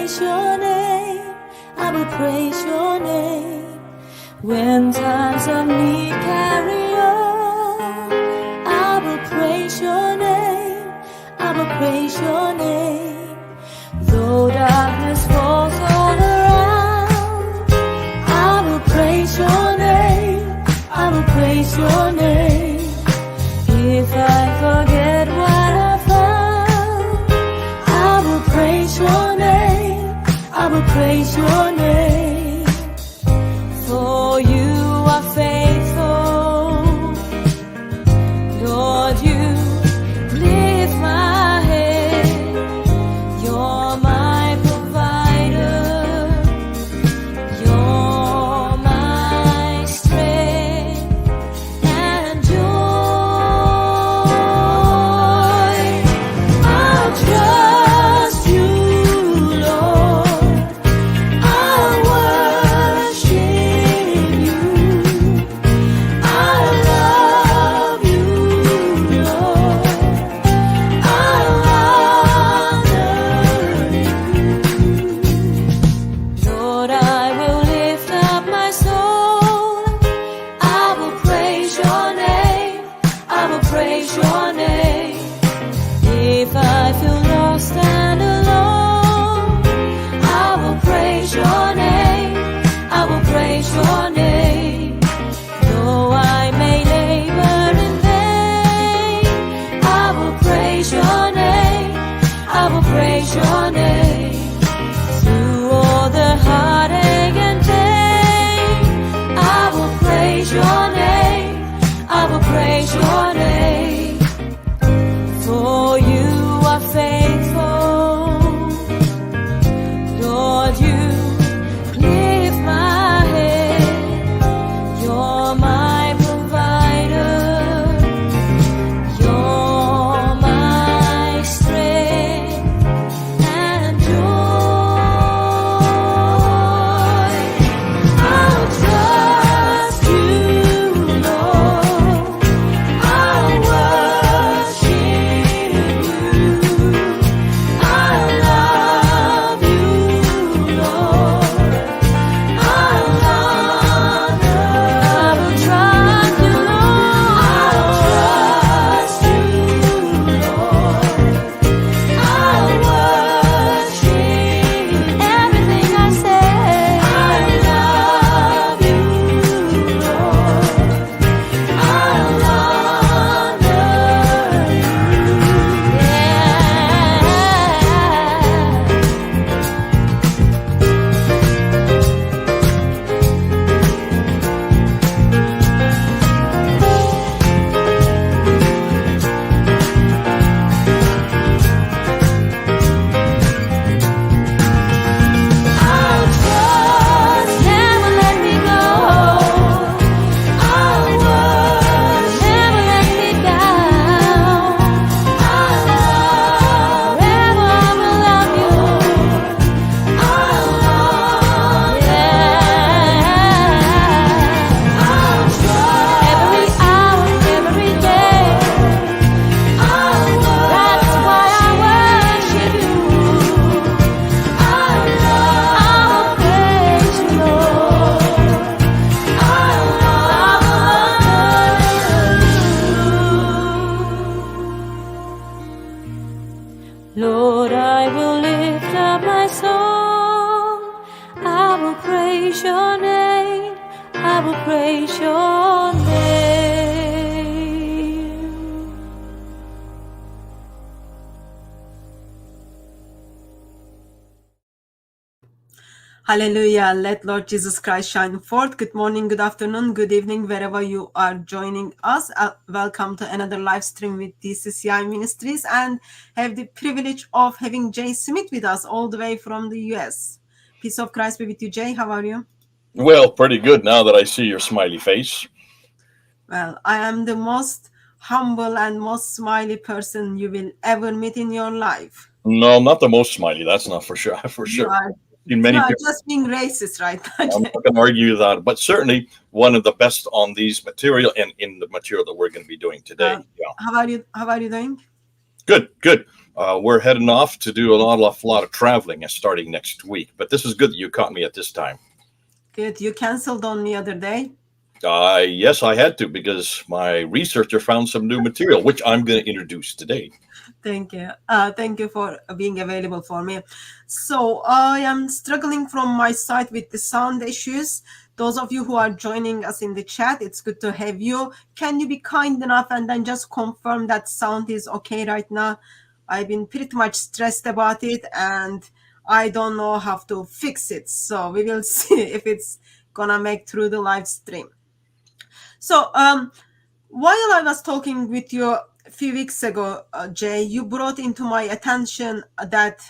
praise your name. I will praise your name. When times of need carry on, I will praise your name. I will praise your name. Though darkness falls all around, I will praise your name. I will praise your name. If I forget what I found, I will praise your name. I will praise your name. For you are faithful, Lord, you lift my head. You're my provider. You're my strength and joy. I'll trust you, Lord. I'll worship you. I love you, Lord. I'll honor you. Lord, I will lift up my soul. I will praise your name. I will praise your name. If I feel lost and alone, I will praise your name. I will praise your name. Though I may labor in vain, I will praise your name. I will praise your name. Through all the heartache and pain, I will praise your name. I will praise your name. For you are faithful, Lord, you lift my head. You're my provider. You're my strength and joy. I'll trust you, Lord. I'll worship you. I love you, Lord. I'll honor. I will trust you, Lord. I'll trust you, Lord. I'll worship everything I say. I love you, Lord. I'll honor you. I'll trust, never let me go. I'll worship, never let me down. I'll love, forever I will love you. I'll love, I'll trust every hour, every day. I'll worship, that's why I worship you. I'll praise you, Lord. I'll honor you. Lord, I will lift up my song. I will praise your name. I will praise your name. Hallelujah. Let Lord Jesus Christ shine forth. Good morning, good afternoon, good evening, wherever you are joining us. Welcome to another live stream with DCCI Ministries, and have the privilege of having Jay Smith with us all the way from the US. Peace of Christ be with you, Jay. How are you? Well, pretty good now that I see your smiley face. Well, I am the most humble and most smiley person you will ever meet in your life. No, not the most smiley. That's not for sure. For You sure. are, In you many are people, just being racist right now, I'm Jay. not going to argue that, but certainly one of the best on these material and in the material that we're going to be doing today. Yeah. How are you doing? Good, good. we're heading off to do an awful lot of traveling starting next week. But this is good that you caught me at this time. Good. You canceled on me other day. Yes, I had to because my researcher found some new material, which I'm going to introduce today. Thank you. Thank you for being available for me. So I am struggling from my side with the sound issues. Those of you who are joining us in the chat, it's good to have you. Can you be kind enough and then just confirm that sound is okay right now? I've been pretty much stressed about it and I don't know how to fix it. So we will see if it's gonna make through the live stream. So while I was talking with you a few weeks ago, Jay, you brought into my attention that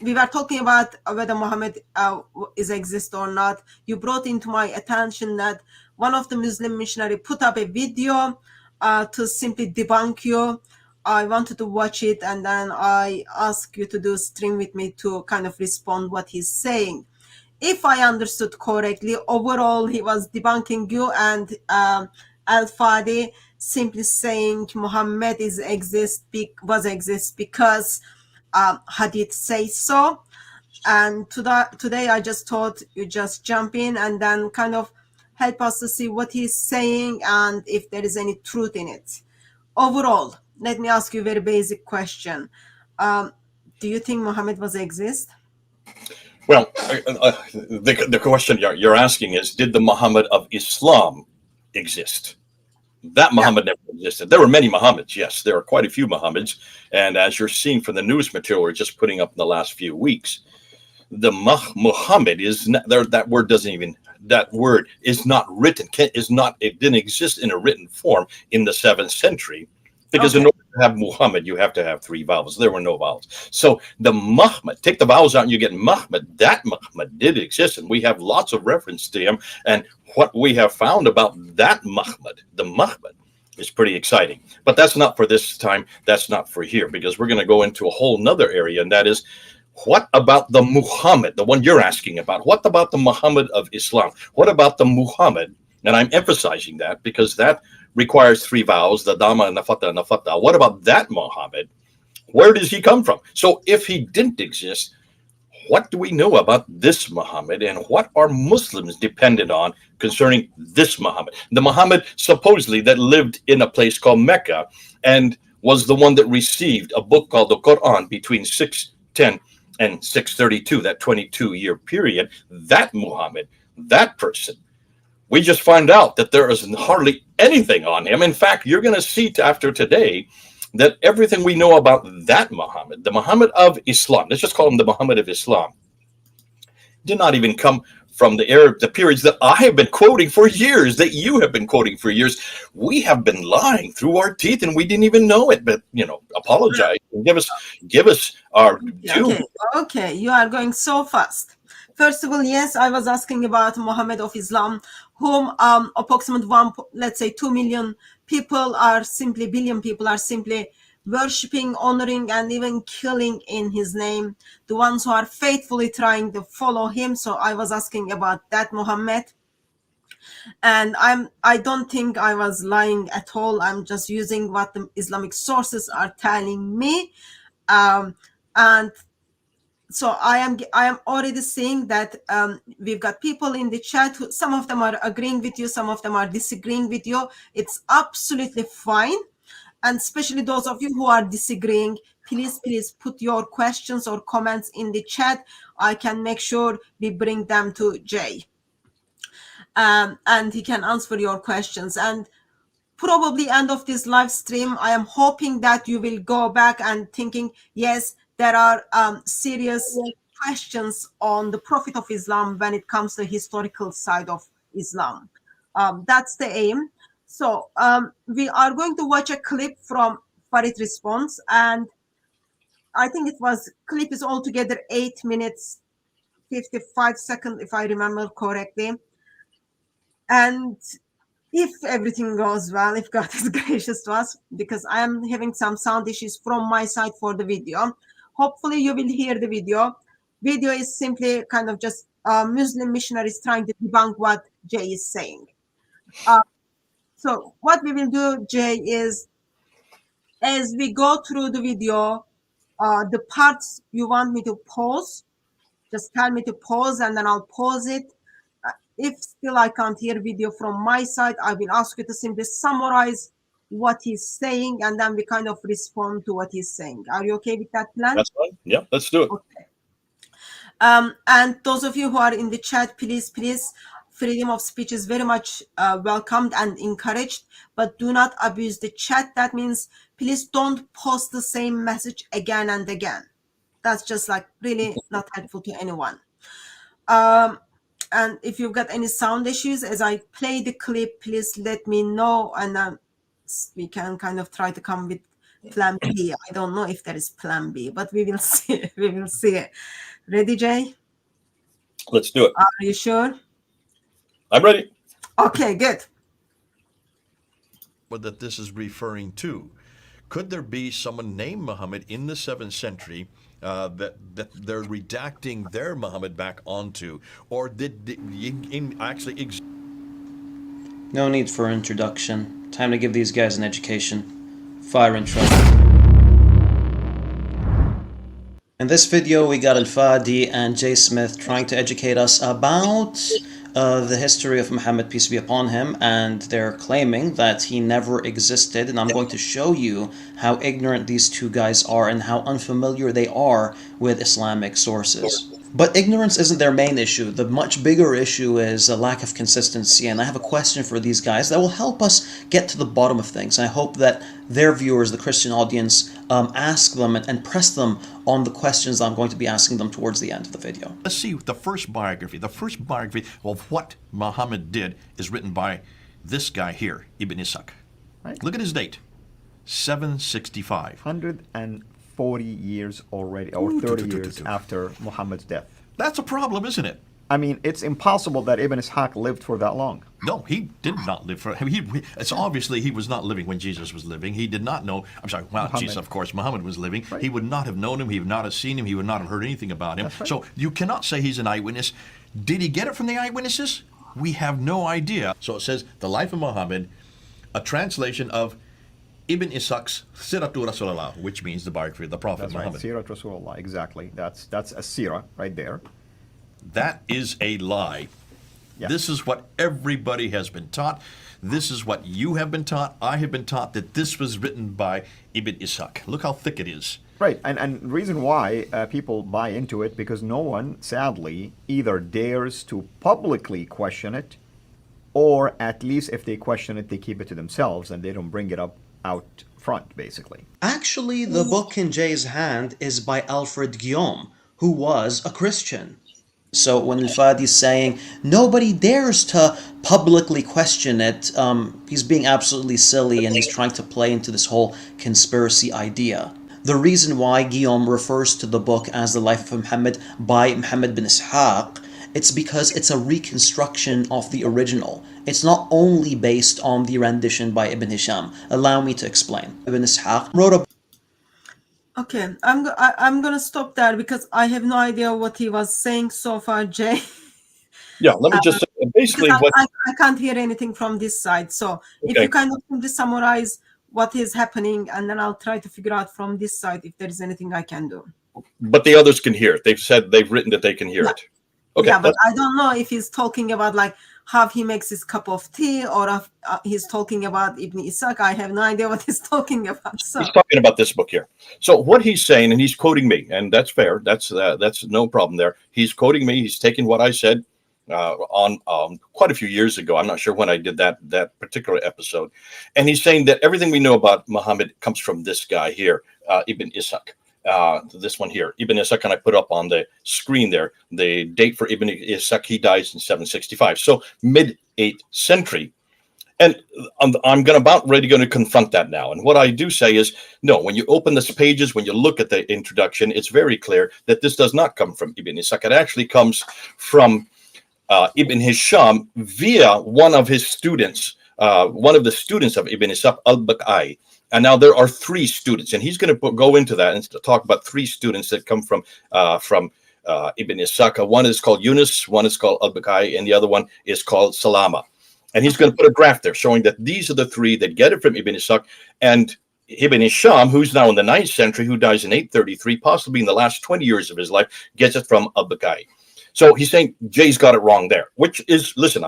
we were talking about whether Muhammad is exist or not. You brought into my attention that one of the Muslim missionary put up a video to simply debunk you. I wanted to watch it and then I asked you to do a stream with me to kind of respond what he's saying. If I understood correctly, overall he was debunking you and Al-Fadi simply saying Muhammad was exist because Hadith says so. And today I just thought you just jump in and then kind of help us to see what he's saying and if there is any truth in it. Overall, let me ask you a very basic question. Do you think Muhammad was exist? Well, the question you're asking is, did the Muhammad of Islam exist? That Muhammad never existed. There were many Muhammads, yes. There are quite a few Muhammads. And as you're seeing from the news material we're just putting up in the last few weeks, the Muhammad is not there. That word doesn't even, that word is not written, it didn't exist in a written form in the 7th century. Because in order to have Muhammad, you have to have 3 vowels. There were no vowels. So the Muhammad, take the vowels out and you get Muhammad. That Muhammad did exist. And we have lots of reference to him. And what we have found about that Muhammad, the Muhammad, is pretty exciting. But that's not for this time. That's not for here. Because we're going to go into a whole nother area. And that is, what about the Muhammad, the one you're asking about? What about the Muhammad of Islam? What about the Muhammad? And I'm emphasizing that because that requires 3 vowels, the Dhamma and the Fatha and the Fatha. What about that Muhammad? Where does he come from? So if he didn't exist, what do we know about this Muhammad and what are Muslims dependent on concerning this Muhammad? The Muhammad supposedly that lived in a place called Mecca and was the one that received a book called the Quran between 610 and 632, that 22-year period. That Muhammad, that person, we just find out that there is hardly anything on him. In fact, you're going to see after today that everything we know about that Muhammad, the Muhammad of Islam, let's just call him the Muhammad of Islam, did not even come from the periods that I have been quoting for years, that you have been quoting for years. We have been lying through our teeth and we didn't even know it. But, apologize and give us our due. Okay, you are going so fast. First of all, yes, I was asking about Muhammad of Islam, whom approximately 2 million people billion people are simply worshipping, honoring, and even killing in his name. The ones who are faithfully trying to follow him. So I was asking about that Muhammad. And I don't think I was lying at all. I'm just using what the Islamic sources are telling me. And so I am already seeing that we've got people in the chat who, some of them are agreeing with you, some of them are disagreeing with you. It's absolutely fine. And especially those of you who are disagreeing, please put your questions or comments in the chat. I can make sure we bring them to Jay. And he can answer your questions. And probably end of this live stream, I am hoping that you will go back and thinking, yes, there are serious questions on the Prophet of Islam when it comes to the historical side of Islam. That's the aim. So we are going to watch a clip from Farid response, and I think clip is altogether 8 minutes 55 seconds, if I remember correctly. And if everything goes well, if God is gracious to us, because I am having some sound issues from my side for the video. Hopefully you will hear the video. Video is simply kind of just Muslim missionaries trying to debunk what Jay is saying. So what we will do, Jay, is as we go through the video, the parts you want me to pause, just tell me to pause and then I'll pause it. If still I can't hear video from my side, I will ask you to simply summarize what he's saying and then we kind of respond to what he's saying. Are you okay with that plan? That's fine. Yeah, let's do it. Okay. And those of you who are in the chat, please, freedom of speech is very much welcomed and encouraged, but do not abuse the chat. That means please don't post the same message again and again. That's just like really not helpful to anyone. And if you've got any sound issues as I play the clip, please let me know, and we can kind of try to come with plan B. I don't know if there is plan B, but we will see. We will see. Ready, Jay? Let's do it. Are you sure? I'm ready. Okay, good. What that this is referring to. Could there be someone named Muhammad in the 7th century that they're redacting their Muhammad back onto? Or did actually exist? No need for introduction. Time to give these guys an education. Fire intro. In this video, we got Al-Fadi and Jay Smith trying to educate us about the history of Muhammad, peace be upon him, and they're claiming that he never existed, and I'm going to show you how ignorant these two guys are and how unfamiliar they are with Islamic sources. But ignorance isn't their main issue. The much bigger issue is a lack of consistency, and I have a question for these guys that will help us get to the bottom of things. I hope that their viewers, the Christian audience, ask them and press them on the questions I'm going to be asking them towards the end of the video. Let's see the first biography. The first biography of what Muhammad did is written by this guy here, Ibn Ishaq. Right. Look at his date, 765. 140 years already, or 30 years after Muhammad's death. That's a problem, isn't it? I mean, it's impossible that Ibn Ishaq lived for that long. No, he did not live for. It's obviously he was not living when Jesus was living. He did not know. I'm sorry. Well, Jesus, of course, Muhammad was living. Right. He would not have known him. He would not have seen him. He would not have heard anything about him. Right. So you cannot say he's an eyewitness. Did he get it from the eyewitnesses? We have no idea. So it says the life of Muhammad, a translation of Ibn Ishaq's Siratu Rasulullah, which means the biography of the Prophet That's right, Muhammad. Sirat Rasulullah, exactly. That's a sirah right there. That is a lie. Yeah. This is what everybody has been taught. This is what you have been taught. I have been taught that this was written by Ibn Ishaq. Look how thick it is. Right, and the reason why people buy into it, because no one, sadly, either dares to publicly question it, or at least if they question it, they keep it to themselves and they don't bring it up out front, basically. Actually, the book in Jay's hand is by Alfred Guillaume, who was a Christian. So when Al-Fadi's saying nobody dares to publicly question it, he's being absolutely silly and he's trying to play into this whole conspiracy idea. The reason why Guillaume refers to the book as The Life of Muhammad by Muhammad bin Ishaq, it's because it's a reconstruction of the original. It's not only based on the rendition by Ibn Hisham. Allow me to explain. Ibn Ishaq wrote a Okay, I'm gonna stop there because I have no idea what he was saying so far, Jay. Yeah, let me just say, basically Because what I can't hear anything from this side. So if Okay. you kind of simply summarize what is happening, and then I'll try to figure out from this side if there is anything I can do. but the others can hear it. They've said they've written that they can hear it. Okay. Yeah, but I don't know if he's talking about like how he makes his cup of tea, or if he's talking about Ibn Ishaq. I have no idea what he's talking about. So He's talking about this book here. So what he's saying, and he's quoting me, and that's fair. That's no problem there. He's quoting me. He's taking what I said on quite a few years ago. I'm not sure when I did that particular episode, and he's saying that everything we know about Muhammad comes from this guy here, Ibn Ishaq. This one here, Ibn Ishaq, and I put up on the screen there the date for Ibn Ishaq. He dies in 765, so mid-8th century. And I'm about ready to confront that now. And what I do say is, no, when you open these pages, when you look at the introduction, it's very clear that this does not come from Ibn Ishaq. It actually comes from Ibn Hisham via one of his students, one of the students of Ibn Ishaq, al-Baqai. And now there are three students, and he's going to go into that and talk about three students that come from Ibn Ishaq. One is called Yunus, one is called al-Baqai, and the other one is called Salama. And he's going to put a graph there showing that these are the three that get it from Ibn Ishaq. And Ibn Hisham, who's now in the 9th century, who dies in 833, possibly in the last 20 years of his life, gets it from al-Bukhari. So he's saying Jay's got it wrong there, which is, listen,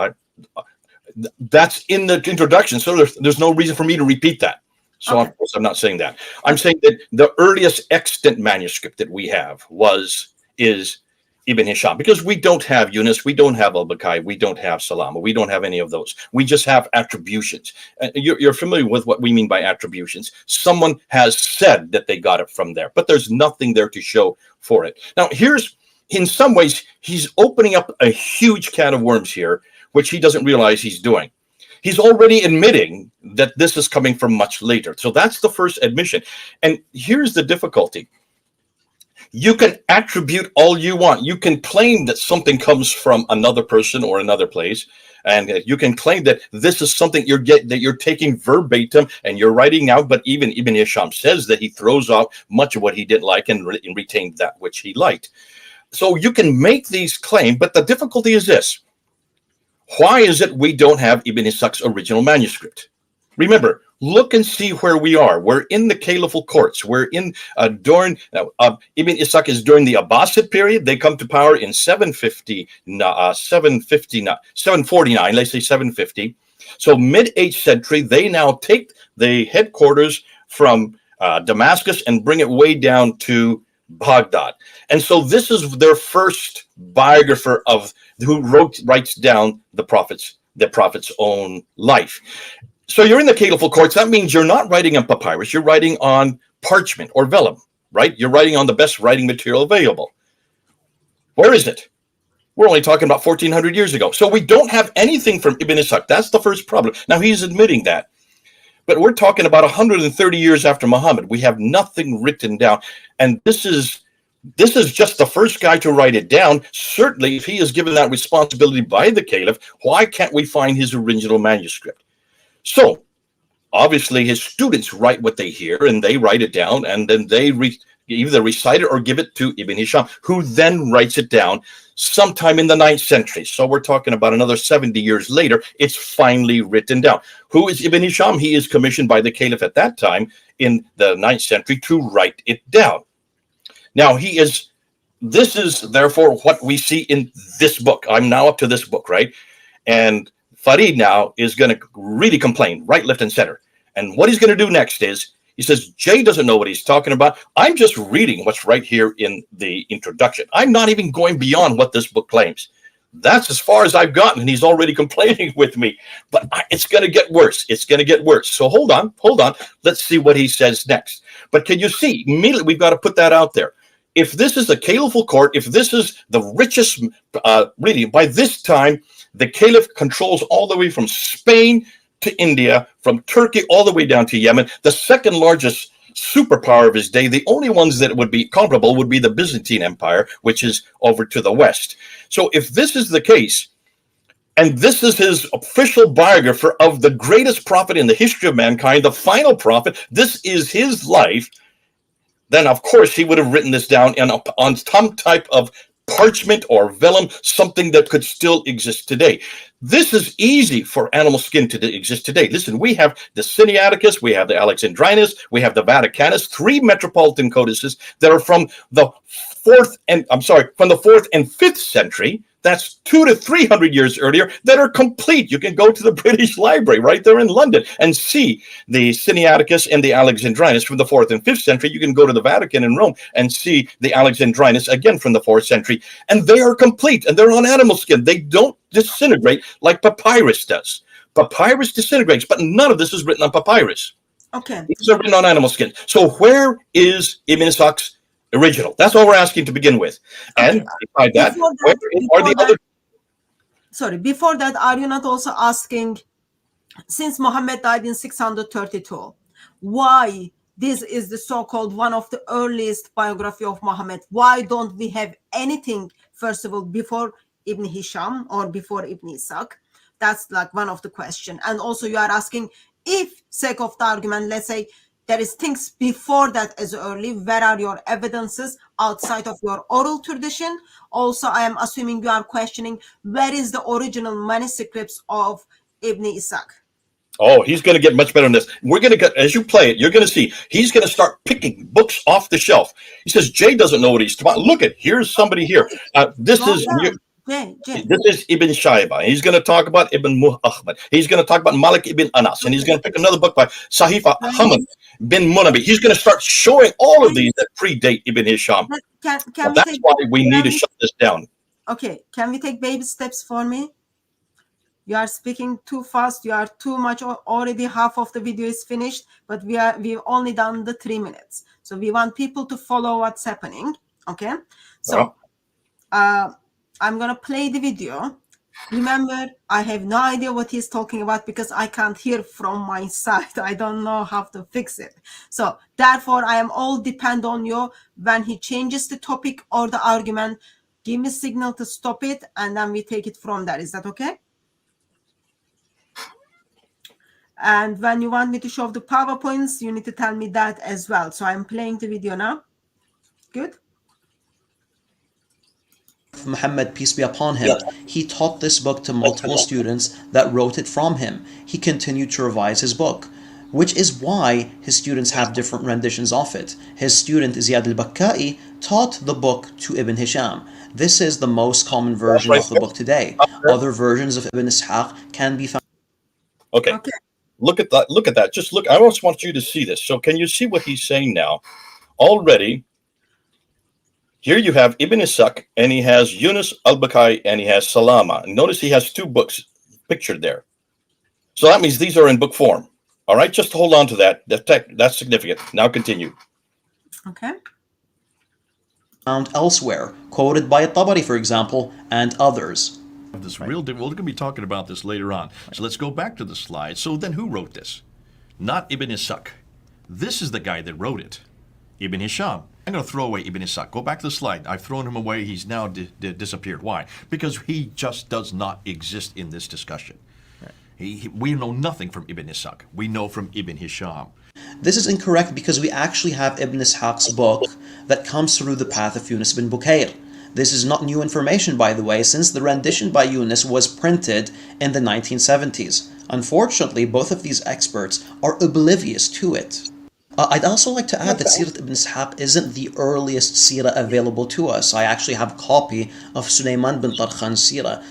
that's in the introduction, so there's no reason for me to repeat that. So Okay. of course I'm not saying that. I'm saying that the earliest extant manuscript that we have is Ibn Hisham, because we don't have Yunus, we don't have al-Bukhari, we don't have Salama, we don't have any of those. We just have attributions. You're familiar with what we mean by attributions. Someone has said that they got it from there, but there's nothing there to show for it. Now, in some ways, he's opening up a huge can of worms here, which he doesn't realize he's doing. He's already admitting that this is coming from much later. So that's the first admission. And here's the difficulty. You can attribute all you want. You can claim that something comes from another person or another place. And you can claim that this is something that you're taking verbatim and you're writing out. But even Ibn Hisham says that he throws out much of what he didn't like and retained that which he liked. So you can make these claims, but the difficulty is this. Why is it we don't have Ibn Ishaq's original manuscript? Remember, look and see where we are. We're in the caliphal courts. We're in Ibn Ishaq is during the Abbasid period. They come to power in 749, let's say 750. So mid-8th century, they now take the headquarters from Damascus and bring it way down to Baghdad. And so this is their first biographer who writes down the prophet's own life. So you're in the caliphal courts. That means you're not writing on papyrus. You're writing on parchment or vellum, right? You're writing on the best writing material available. Where is it? We're only talking about 1400 years ago. So we don't have anything from Ibn Ishaq. That's the first problem. Now he's admitting that. But we're talking about 130 years after Muhammad. We have nothing written down. And this is just the first guy to write it down. Certainly, if he is given that responsibility by the caliph, why can't we find his original manuscript? So, obviously, his students write what they hear, and they write it down, and then they either recite it or give it to Ibn Hisham, who then writes it down sometime in the 9th century. So we're talking about another 70 years later, it's finally written down. Who is Ibn Hisham? He is commissioned by the caliph at that time in the 9th century to write it down. Now, this is therefore what we see in this book. I'm now up to this book, right? And Farid now is going to really complain, right, left, and center. And what he's going to do next is, he says, Jay doesn't know what he's talking about. I'm just reading what's right here in the introduction. I'm not even going beyond what this book claims. That's as far as I've gotten, and he's already complaining with me. But it's going to get worse. It's going to get worse. So hold on. Let's see what he says next. But can you see, immediately we've got to put that out there. If this is a caliphal court, if this is the richest, really, by this time, the caliph controls all the way from Spain to India, from Turkey all the way down to Yemen, the second largest superpower of his day. The only ones that would be comparable would be the Byzantine Empire, which is over to the west. So if this is the case, and this is his official biographer of the greatest prophet in the history of mankind, the final prophet, this is his life, then of course he would have written this down on some type of parchment or vellum, something that could still exist today. This is easy for animal skin to exist today. Listen, we have the Sinaiticus, we have the Alexandrinus, we have the Vaticanus, 3 metropolitan codices that are from the 4th and 5th century. That's 200 to 300 years earlier that are complete. You can go to the British Library right there in London and see the Sinaiticus and the Alexandrinus from the 4th and 5th century. You can go to the Vatican in Rome and see the Alexandrinus again from the 4th century. And they are complete, and they're on animal skin. They don't disintegrate like papyrus does. Papyrus disintegrates, but none of this is written on papyrus. Okay. These are written on animal skin. So where is Ibn Ishaq's original? That's all we're asking to begin with. And beside that, before that, are you not also asking, since Muhammad died in 632, why this is the so-called one of the earliest biography of Muhammad? Why don't we have anything, first of all, before Ibn Hisham or before Ibn Ishaq? That's like one of the questions. And also you are asking, if sake of the argument, let's say there is things before that as early, where are your evidences outside of your oral tradition? Also, I am assuming you are questioning, where is the original manuscripts of Ibn Ishaq? Oh, he's going to get much better than this. We're going to get, as you play it, you're going to see he's going to start picking books off the shelf. He says Jay doesn't know what he's talking about. Look at, here's somebody here. This Slow is down. Jay. this is Ibn Shayba. He's going to talk about Ibn Ahmad. He's going to talk about Malik ibn Anas, and he's going to pick another book by Sahifa Hamad bin Munabi. He's going to start showing all of these that predate Ibn Hisham. Can That's why we need to shut this down. Okay, can we take baby steps for me? You are speaking too fast. You are too much. Already half of the video is finished, but we've only done the 3 minutes. So we want people to follow what's happening. Okay. So I'm gonna play the video. Remember, I have no idea what he's talking about because I can't hear from my side. I don't know how to fix it. So therefore, I am all depend on you. When he changes the topic or the argument, give me signal to stop it, and then we take it from there. Is that okay? And when you want me to show the PowerPoints, you need to tell me that as well. So I'm playing the video now. Good. Muhammad, peace be upon him, he taught this book to multiple students that wrote it from him. He continued to revise his book, which is why his students have different renditions of it. His student Ziyad al-Bakkai taught the book to Ibn Hisham. This is the most common version of the book today. Other versions of Ibn Ishaq can be found. Okay. Look at that. Look at that. Just look. I just want you to see this. So can you see what he's saying now? Already, here you have Ibn Ishaq, and he has Yunus al-Bakkai, and he has Salama. And notice he has 2 books pictured there. So that means these are in book form. All right, just hold on to that. That's significant. Now continue. Okay. Found elsewhere, quoted by Tabari, for example, and others. This real we're going to be talking about this later on. So let's go back to the slide. So then who wrote this? Not Ibn Ishaq. This is the guy that wrote it. Ibn Hisham. I'm going to throw away Ibn Ishaq. Go back to the slide. I've thrown him away. He's now disappeared. Why? Because he just does not exist in this discussion. We know nothing from Ibn Ishaq. We know from Ibn Hisham. This is incorrect because we actually have Ibn Ishaq's book that comes through the path of Yunus bin Bukayr. This is not new information, by the way, since the rendition by Yunus was printed in the 1970s. Unfortunately, both of these experts are oblivious to it. I'd also like to add that Sirat ibn Ishaq isn't the earliest Sirah available to us. I actually have a copy of Sulaiman bin Tarkhan's Sirah.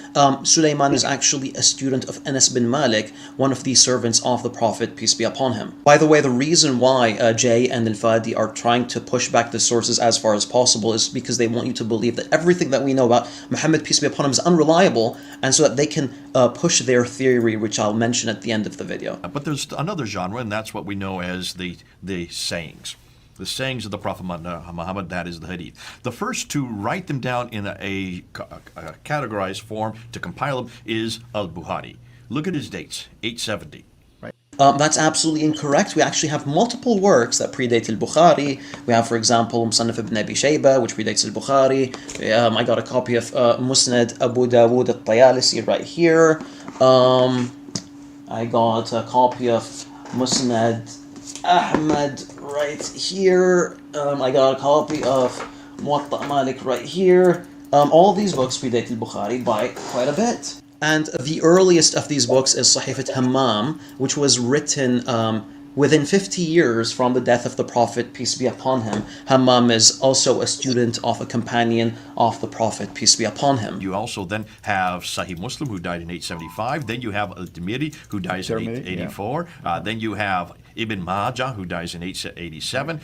Sulaiman is actually a student of Anas bin Malik, one of the servants of the Prophet, peace be upon him. By the way, the reason why Jay and Al-Fadi are trying to push back the sources as far as possible is because they want you to believe that everything that we know about Muhammad, peace be upon him, is unreliable, and so that they can push their theory, which I'll mention at the end of the video. But there's another genre, and that's what we know as the sayings. The sayings of the Prophet Muhammad, that is the Hadith. The first to write them down in a categorized form, to compile them, is Al-Bukhari. Look at his dates, 870. That's absolutely incorrect. We actually have multiple works that predate al-Bukhari. We have, for example, Musannaf ibn Abi Shayba, which predates al-Bukhari. I got a copy of Musnad Abu Dawood al-Tayalisi right here. I got a copy of Musnad Ahmad right here. I got a copy of Muwatta Malik right here. All these books predate al-Bukhari by quite a bit. And the earliest of these books is Sahifat Hammam, which was written within 50 years from the death of the Prophet, peace be upon him. Hammam is also a student of a companion of the Prophet, peace be upon him. You also then have Sahih Muslim, who died in 875. Then you have Al-Tirmidhi, who dies in 884. Then you have Ibn Majah, who dies in 887,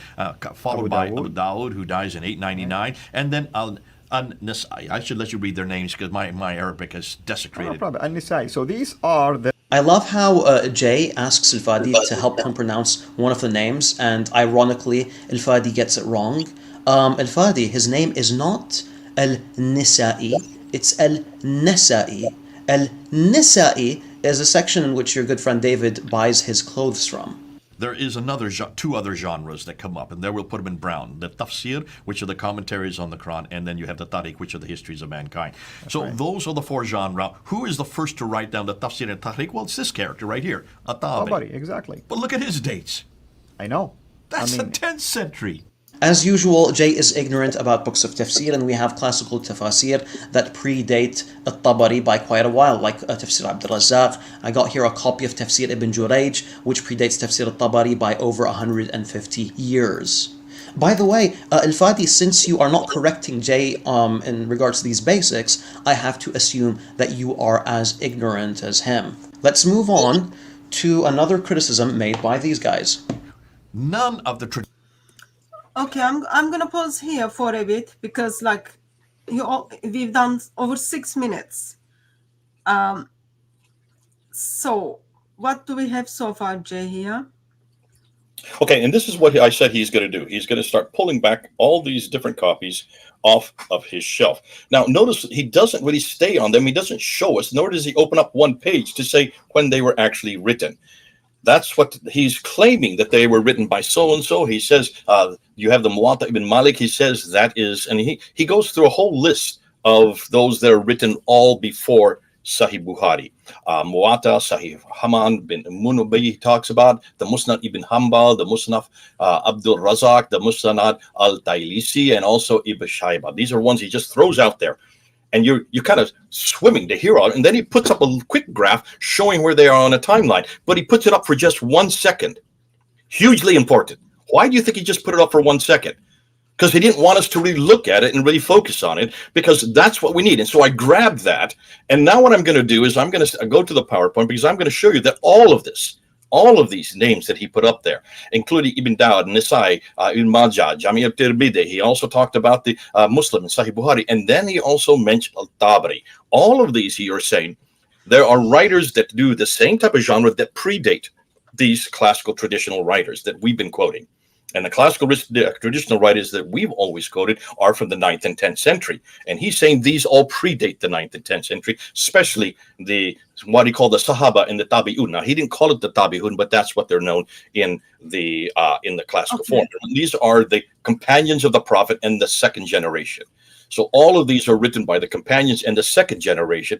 followed by Abu Dawood, who dies in 899, and then An-Nasai. I should let you read their names because my Arabic is desecrated. No problem. An-Nasai. So these are the... I love how Jay asks Al-Fadi to help him pronounce one of the names, and ironically, Al-Fadi gets it wrong. Al-Fadi, his name is not Al-Nisai, it's Al-Nasai. Al-Nisai is a section in which your good friend David buys his clothes from. There is two other genres that come up, and there we'll put them in brown. The tafsir, which are the commentaries on the Quran, and then you have the tariq, which are the histories of mankind. Those are the 4 genres. Who is the first to write down the tafsir and tariq? Well, it's this character right here, At-Tabari. Exactly. But look at his dates. I know. That's the 10th century. As usual, Jay is ignorant about books of tafsir, and we have classical tafasir that predate al-Tabari by quite a while, like Tafsir Abd al-Razzaq. I got here a copy of Tafsir Ibn Jurayj, which predates Tafsir al-Tabari by over 150 years. By the way, Al-Fadi, since you are not correcting Jay in regards to these basics, I have to assume that you are as ignorant as him. Let's move on to another criticism made by these guys. None of the Okay, I'm gonna pause here for a bit because like we've done over 6 minutes. So what do we have so far, Jay, here? Okay, and this is what I said he's going to do. He's going to start pulling back all these different copies off of his shelf. Now, notice he doesn't really stay on them. He doesn't show us, nor does he open up one page to say when they were actually written. That's what he's claiming, that they were written by so-and-so. He says, you have the Muwatta ibn Malik. He says that is, and he goes through a whole list of those that are written all before Sahih Bukhari. Muwatta, Sahih Haman bin Munubi talks about the Musnad ibn Hanbal, the Musnad Abdul Razak, the Musnad al-Taylisi, and also Ibn Shayba. These are ones he just throws out there. And you're kind of swimming to hear all, and then he puts up a quick graph showing where they are on a timeline, but he puts it up for just 1 second. Hugely important. Why do you think he just put it up for 1 second? Because he didn't want us to really look at it and really focus on it, because that's what we need. And so I grabbed that, and now what I'm going to do is I'm going to go to the PowerPoint, because I'm going to show you that all of these names that he put up there, including Ibn Dawud, Nisai, Ibn Majah, Jami al-Tirmidhi. He also talked about the Muslim and Sahih Bukhari, and then he also mentioned al-Tabari. All of these, you're saying, there are writers that do the same type of genre that predate these classical traditional writers that we've been quoting. And the classical traditional writers that we've always quoted are from the 9th and 10th century. And he's saying these all predate the 9th and 10th century, especially what he called the Sahaba and the Tabi'un. Now, he didn't call it the Tabi'un, but that's what they're known in the classical form. These are the companions of the Prophet and the second generation. So all of these are written by the companions and the second generation,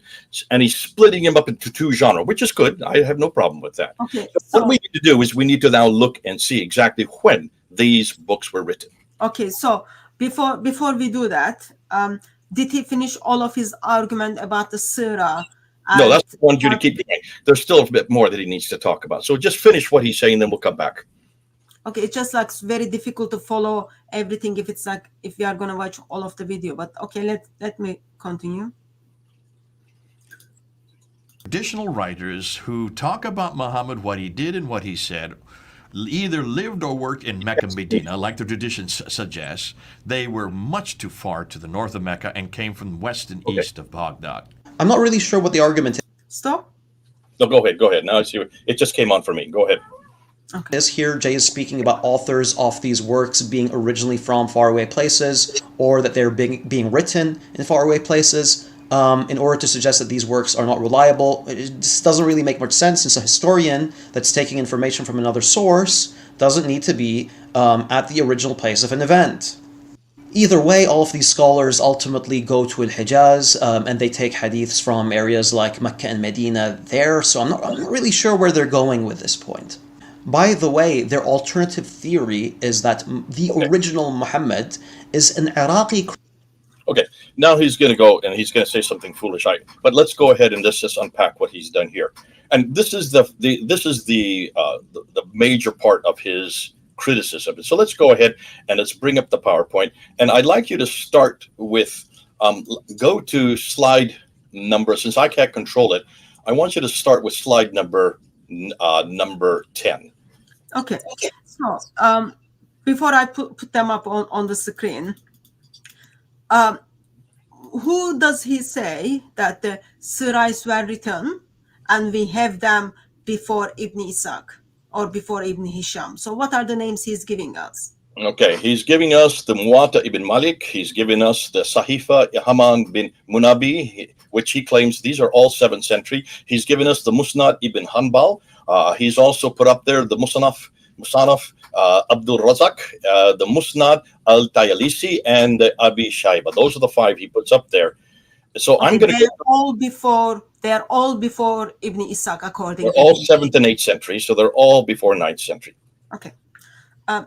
and he's splitting them up into two genres, which is good. I have no problem with that. Okay. What we need to do is we need to now look and see exactly when these books were written. Okay, so before we do that, did he finish all of his argument about the surah? No, that's what I want you to keep going. There's still a bit more that he needs to talk about. So just finish what he's saying, then we'll come back. Okay, it's just like very difficult to follow everything if it's like if we are gonna watch all of the video. But okay, let me continue. traditional writers who talk about Muhammad, what he did and what he said, either lived or worked in Mecca and Medina, like the tradition suggests. They were much too far to the north of Mecca and came from west and east of Baghdad. I'm not really sure what the argument Stop. No, go ahead. Now I see it just came on for me. Go ahead. Okay. is. Here, Jay is speaking about authors of these works being originally from faraway places, or that they're being written in faraway places, in order to suggest that these works are not reliable. It just doesn't really make much sense, since a historian that's taking information from another source doesn't need to be at the original place of an event. Either way, all of these scholars ultimately go to Al-Hijaz, and they take hadiths from areas like Mecca and Medina there, so I'm not really sure where they're going with this point. By the way, their alternative theory is that the original Muhammad is an Iraqi. Okay, now he's going to go and he's going to say something foolish. But let's go ahead and let's just unpack what he's done here. And this is the major part of his criticism. So let's go ahead and let's bring up the PowerPoint. And I'd like you to start with go to slide number. Since I can't control it, I want you to start with slide number 10. Okay. So before I put them up on the screen, who does he say that the surahs were written and we have them before Ibn Ishaq or before Ibn Hisham? So what are the names he's giving us? Okay, he's giving us the Muwatta ibn Malik. He's giving us the Sahifa Haman bin Munabi, which he claims these are all 7th century. He's given us the Musnad ibn Hanbal. He's also put up there the Musannaf Abdul Razak, the Musnad al-Tayalisi, and the Abi Shayba. Those are the 5 he puts up there. So Okay, I'm going to they're all before Ibn Ishaq, according they're to all him. 7th and 8th century, so they're all before 9th century. Okay.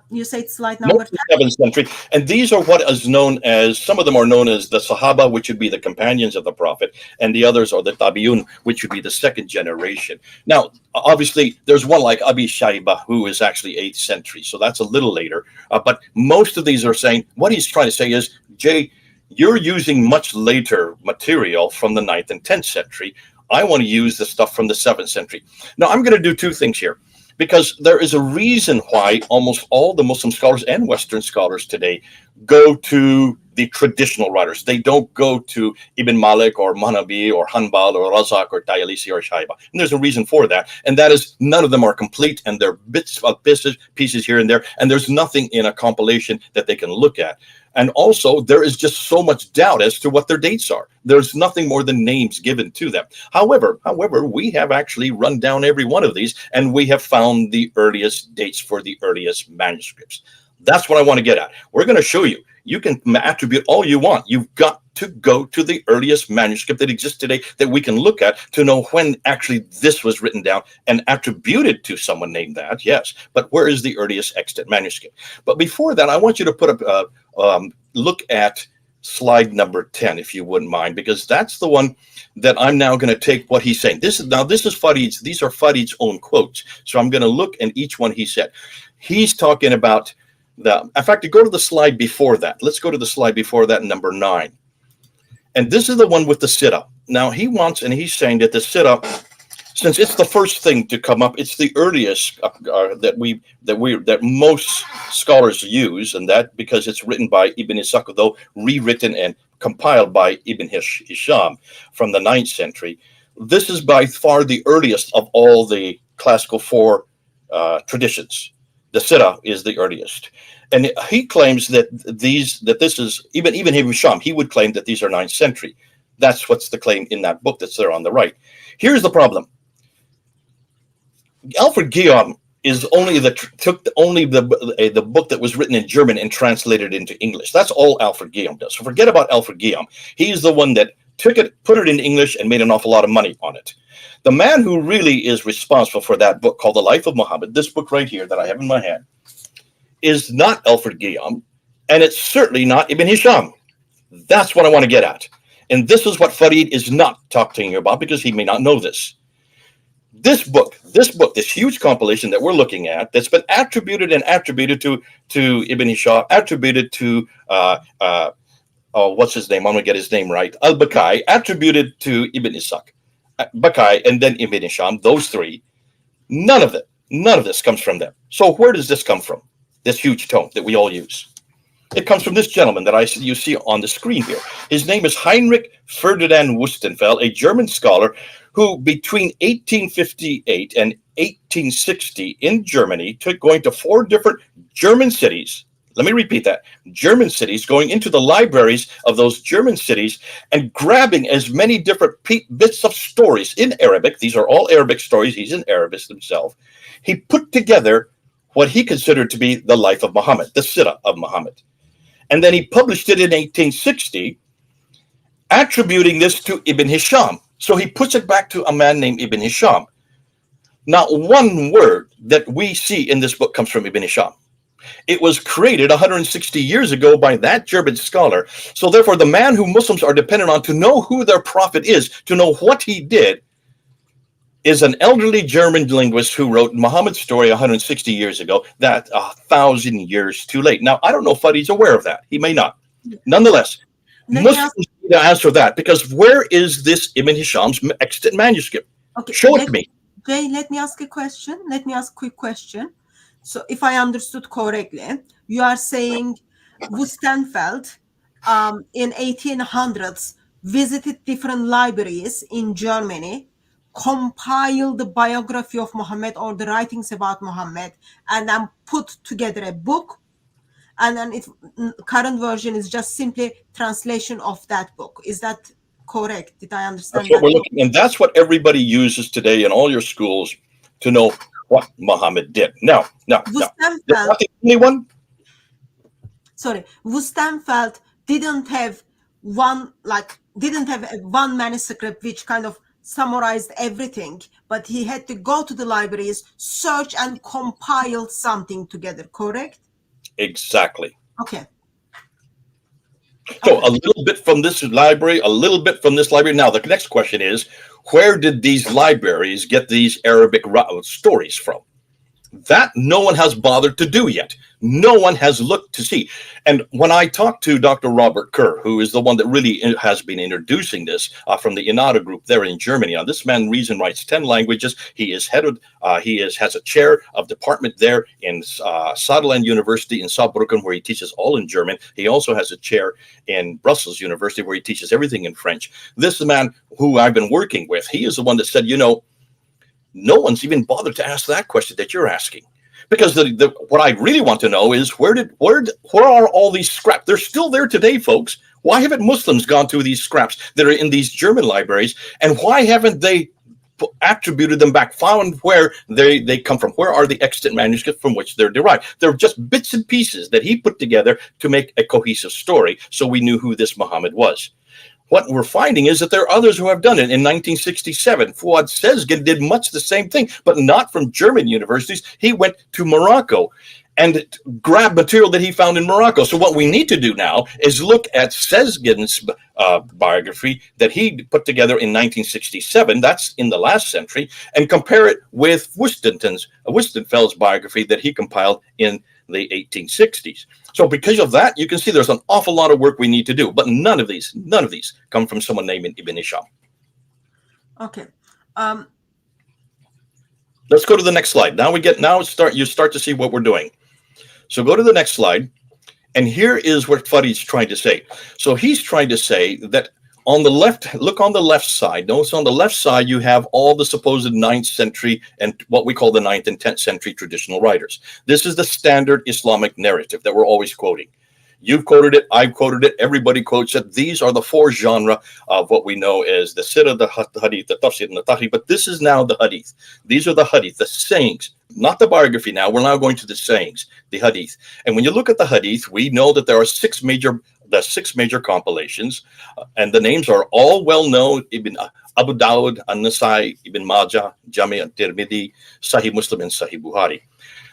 You said slide Most number of the 7th century. And these are what is known as, some of them are known as the Sahaba, which would be the companions of the Prophet, and the others are the Tabi'un, which would be the second generation. Now, obviously, there's one like Abi Shayba, who is actually 8th century, so that's a little later. But most of these are saying, what he's trying to say is, Jay, you're using much later material from the 9th and 10th century. I want to use the stuff from the 7th century. Now, I'm going to do two things here, because there is a reason why almost all the Muslim scholars and Western scholars today go to the traditional writers. They don't go to Ibn Malik or Manabi or Hanbal or Razak or Tayalisi or Shaiba. And there's a reason for that. And that is, none of them are complete, and they're bits of pieces here and there. And there's nothing in a compilation that they can look at. And also, there is just so much doubt as to what their dates are. There's nothing more than names given to them. However, we have actually run down every one of these, and we have found the earliest dates for the earliest manuscripts. That's what I want to get at. We're going to show you. You can attribute all you want. You've got to go to the earliest manuscript that exists today that we can look at to know when actually this was written down and attributed to someone named that, yes. But where is the earliest extant manuscript? But before that, I want you to put up look at slide number 10, if you wouldn't mind, because that's the one that I'm now going to take what he's saying. This is Farid's, these are Farid's own quotes. So I'm going to look at each one he said. He's talking about in fact, to go to the slide before that, let's go to the slide before that, number 9. And this is the one with the sit-up. Now he's saying that the sit-up, since it's the first thing to come up, it's the earliest that most scholars use, and that because it's written by Ibn Ishaq, though rewritten and compiled by Ibn Hisham from the 9th century. This is by far the earliest of all the classical 4 traditions. The Sirah is the earliest. And he claims that this is, even Ibn Hisham, he would claim that these are 9th century. That's what's the claim in that book that's there on the right. Here's the problem. Alfred Guillaume is took the book that was written in German and translated it into English. That's all Alfred Guillaume does. So forget about Alfred Guillaume. He's the one that took it, put it in English, and made an awful lot of money on it. The man who really is responsible for that book, called The Life of Muhammad, this book right here that I have in my hand, is not Alfred Guillaume, and it's certainly not Ibn Hisham. That's what I want to get at. And this is what Farid is not talking about, because he may not know this. This book, this huge compilation that we're looking at, that's been attributed to Ibn Hisham, attributed to what's his name? I'm going to get his name right. Al-Bakai, attributed to Ibn Ishaq. Bakai, and then Ibn Hisham, those 3. None of this comes from them. So where does this come from? This huge tome that we all use. It comes from this gentleman that you see on the screen here. His name is Heinrich Ferdinand Wustenfeld, a German scholar who between 1858 and 1860 in Germany took going to 4 different German cities. Let me repeat that. German cities, going into the libraries of those German cities and grabbing as many different bits of stories in Arabic. These are all Arabic stories. He's an Arabist himself. He put together what he considered to be the life of Muhammad, the Sirah of Muhammad. And then he published it in 1860, attributing this to Ibn Hisham. So he puts it back to a man named Ibn Hisham. Not one word that we see in this book comes from Ibn Hisham. It was created 160 years ago by that German scholar. So therefore, the man who Muslims are dependent on to know who their prophet is, to know what he did, is an elderly German linguist who wrote Muhammad's story 160 years ago, that 1,000 years too late. Now, I don't know if Farid's aware of that. He may not. Nonetheless, Muslims need to answer that, because where is this Ibn Hisham's extant manuscript? Okay, show it to me. Jay, let me ask a question. Let me ask a quick question. So if I understood correctly, you are saying Wustenfeld in 1800s visited different libraries in Germany, compiled the biography of Muhammad or the writings about Muhammad, and then put together a book, and then current version is just simply translation of that book. Is that correct? Did I understand? That's what we're looking, and that's what everybody uses today in all your schools to know what Muhammad did. No. Wustenfeld, not the only one. Sorry, Wustenfeld didn't have one manuscript which kind of summarized everything, but he had to go to the libraries, search and compile something together, correct? Exactly. Okay. So a little bit from this library, a little bit from this library. Now, the next question is, where did these libraries get these Arabic stories from? That no one has bothered to do yet. No one has looked to see. And when I talked to Dr. Robert Kerr, who is the one that really has been introducing this from the Inada group there in Germany. Now, this man reads and writes 10 languages. He is has a chair of department there in Saarland University in Saarbrücken, where he teaches all in German. He also has a chair in Brussels University, where he teaches everything in French. This man who I've been working with, he is the one that said, no one's even bothered to ask that question that you're asking, because what I really want to know is where are all these scraps? They're still there today, folks. Why haven't Muslims gone through these scraps that are in these German libraries, and why haven't they attributed them back, found where they come from? Where are the extant manuscripts from which they're derived? They're just bits and pieces that he put together to make a cohesive story, so we knew who this Muhammad was. What we're finding is that there are others who have done it. In 1967, Fuad Sezgin did much the same thing, but not from German universities. He went to Morocco and grabbed material that he found in Morocco. So what we need to do now is look at Sezgin's biography that he put together in 1967, that's in the last century, and compare it with Wistenfeld's biography that he compiled in the 1860s. So because of that, you can see there's an awful lot of work we need to do, but none of these come from someone named Ibn Hisham. Okay. Let's go to the next slide. You start to see what we're doing. So go to the next slide, and here is what Farid's trying to say. So he's trying to say that on the left, look on the left side. Notice on the left side, you have all the supposed 9th century and what we call the 9th and 10th century traditional writers. This is the standard Islamic narrative that we're always quoting. You've quoted it, I've quoted it, everybody quotes it. These are the 4 genres of what we know as the Sirah, the Hadith, the Tafsir, and the Tahrir, but this is now the Hadith. These are the Hadith, the sayings, not the biography now. We're now going to the sayings, the Hadith. And when you look at the Hadith, we know that there are 6 major compilations, and the names are all well known: Ibn Abu Dawud, An-Nasai, Ibn Majah, Jami' al-Tirmidhi, Sahih Muslim, and Sahih Bukhari.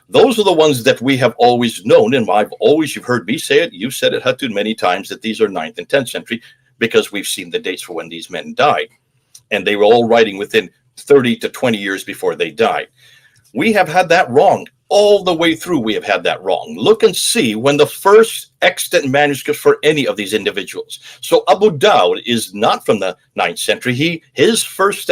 Those are the ones that we have always known, and you've heard me say it, you've said it, Hatun, many times, that these are 9th and 10th century, because we've seen the dates for when these men died, and they were all writing within 30 to 20 years before they died. We have had that wrong. All the way through, we have had that wrong. Look and see when the first extant manuscripts for any of these individuals. So Abu Dawud is not from the 9th century. His first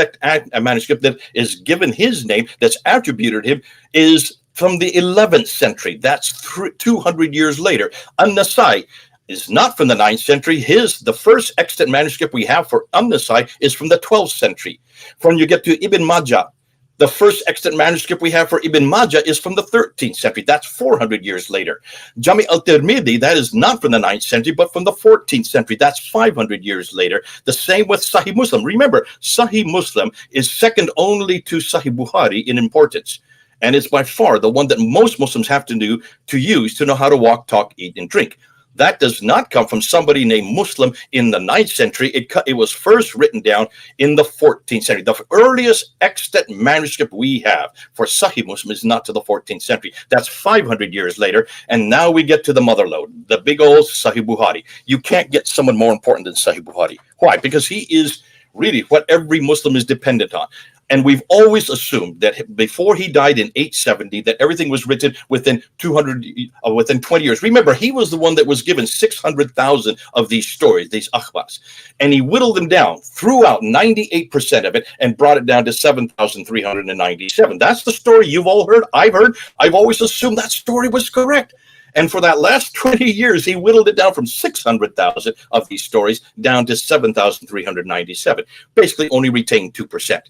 manuscript that is given his name, that's attributed him, is from the 11th century. That's 200 years later. An-Nasai is not from the 9th century. The first extant manuscript we have for An-Nasai is from the 12th century. When you get to Ibn Majah, the first extant manuscript we have for Ibn Majah is from the 13th century. That's 400 years later. Jami' al-Tirmidhi, that is not from the 9th century, but from the 14th century. That's 500 years later. The same with Sahih Muslim. Remember, Sahih Muslim is second only to Sahih Bukhari in importance. And it's by far the one that most Muslims have to use to know how to walk, talk, eat, and drink. That does not come from somebody named Muslim in the 9th century. It was first written down in the 14th century. The earliest extant manuscript we have for Sahih Muslim is not to the 14th century. That's 500 years later. And now we get to the motherlode, the big old Sahih Bukhari. You can't get someone more important than Sahih Bukhari. Why? Because he is really what every Muslim is dependent on. And we've always assumed that before he died in 870, that everything was written within 20 years. Remember, he was the one that was given 600,000 of these stories, these akhbars. And he whittled them down, threw out 98% of it, and brought it down to 7,397. That's the story you've all heard, I've heard. I've always assumed that story was correct. And for that last 20 years, he whittled it down from 600,000 of these stories down to 7,397. Basically only retained 2%.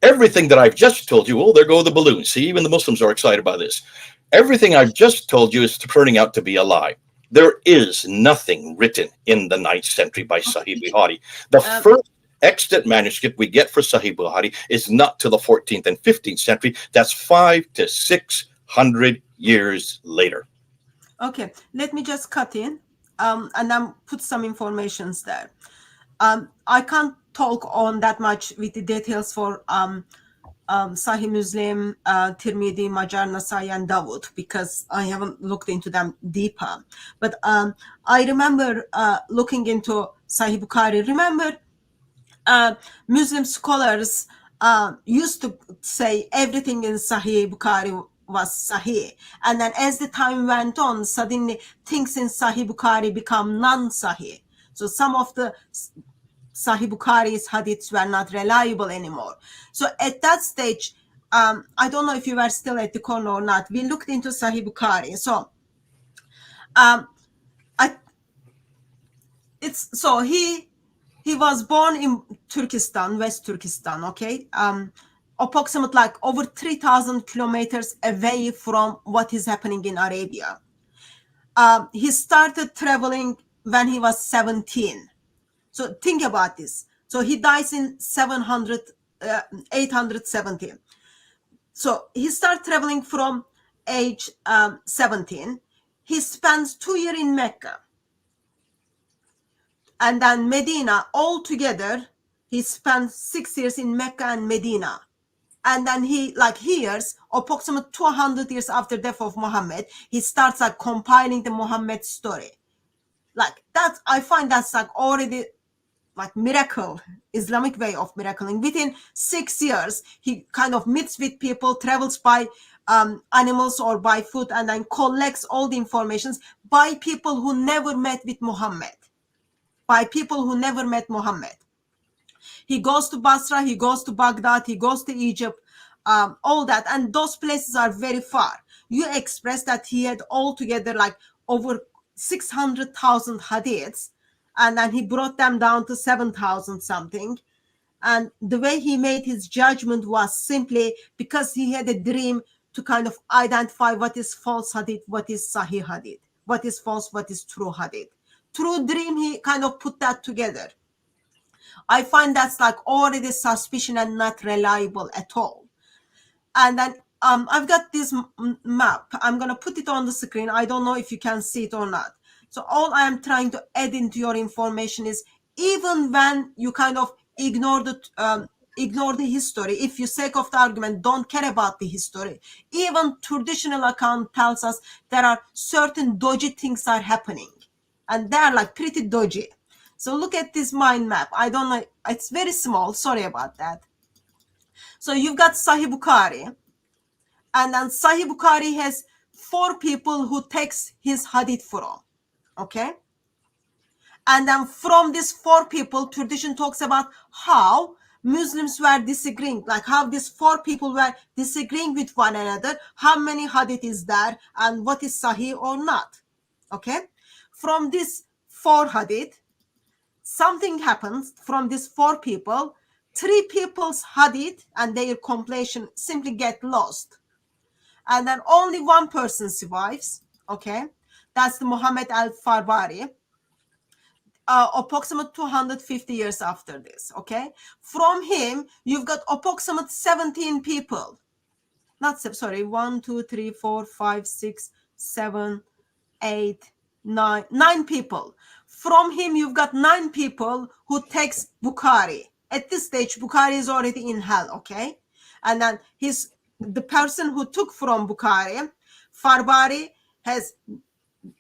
Everything that I've just told you, there go the balloons. See, even the Muslims are excited by this. Everything I've just told you is turning out to be a lie. There is nothing written in the 9th century by Sahih Bukhari. The first extant manuscript we get for Sahih Bukhari is not to the 14th and 15th century. That's 500 to 600 years later. Okay, let me just cut in and then put some informations there. I can't talk on that much with the details for Sahih Muslim, Tirmidhi, Majar, Nasai, and Dawud, because I haven't looked into them deeper. But I remember looking into Sahih Bukhari. Remember, Muslim scholars used to say everything in Sahih Bukhari was Sahih. And then as the time went on, suddenly things in Sahih Bukhari become non-Sahih. So some of the Sahih Bukhari's hadiths were not reliable anymore. So at that stage, I don't know if you were still at the corner or not, we looked into Sahih Bukhari. So he was born in Turkestan, West Turkestan, okay? Approximately like over 3,000 kilometers away from what is happening in Arabia. He started traveling when he was 17. So think about this. So he dies in 870. So he started traveling from age 17. He spends 2 years in Mecca. And then Medina, altogether, he spent 6 years in Mecca and Medina. And then he, like years, approximately 200 years after death of Muhammad, he starts like compiling the Muhammad story. Like that, I find that's like already like miracle, Islamic way of miracling. Within 6 years, he kind of meets with people, travels by animals or by foot, and then collects all the informations by people who never met with Muhammad. By people who never met Muhammad. He goes to Basra, he goes to Baghdad, he goes to Egypt, all that. And those places are very far. You express that he had altogether like over 600,000 hadiths, and then he brought them down to 7,000 something. And the way he made his judgment was simply because he had a dream to kind of identify what is false hadith, what is sahih hadith, what is false, what is true hadith. Through dream, he kind of put that together. I find that's like already suspicion and not reliable at all. And then I've got this map. I'm going to put it on the screen. I don't know if you can see it or not. So all I am trying to add into your information is, even when you kind of ignore the history, if you sake of the argument don't care about the history, even traditional account tells us there are certain dodgy things are happening. And they're like pretty dodgy. So look at this mind map. I don't know. It's very small. Sorry about that. So you've got Sahih Bukhari. And then Sahih Bukhari has 4 people who takes his hadith from. Okay. And then from these 4 people, tradition talks about how Muslims were disagreeing, like how these 4 people were disagreeing with one another, how many hadith is there, and what is Sahih or not. Okay. From this 4 hadith, something happens from these 4 people. 3 people's hadith and their completion simply get lost. And then only 1 person survives. Okay. That's the Muhammad al-Farbari. Approximately 250 years after this. Okay. From him, you've got approximately 17 people. Not, sorry, 1, 2, 3, 4, 5, 6, 7, 8, 9 people. From him, you've got 9 people who takes Bukhari. At this stage, Bukhari is already in hell, okay? And then the person who took from Bukhari, Farbari, has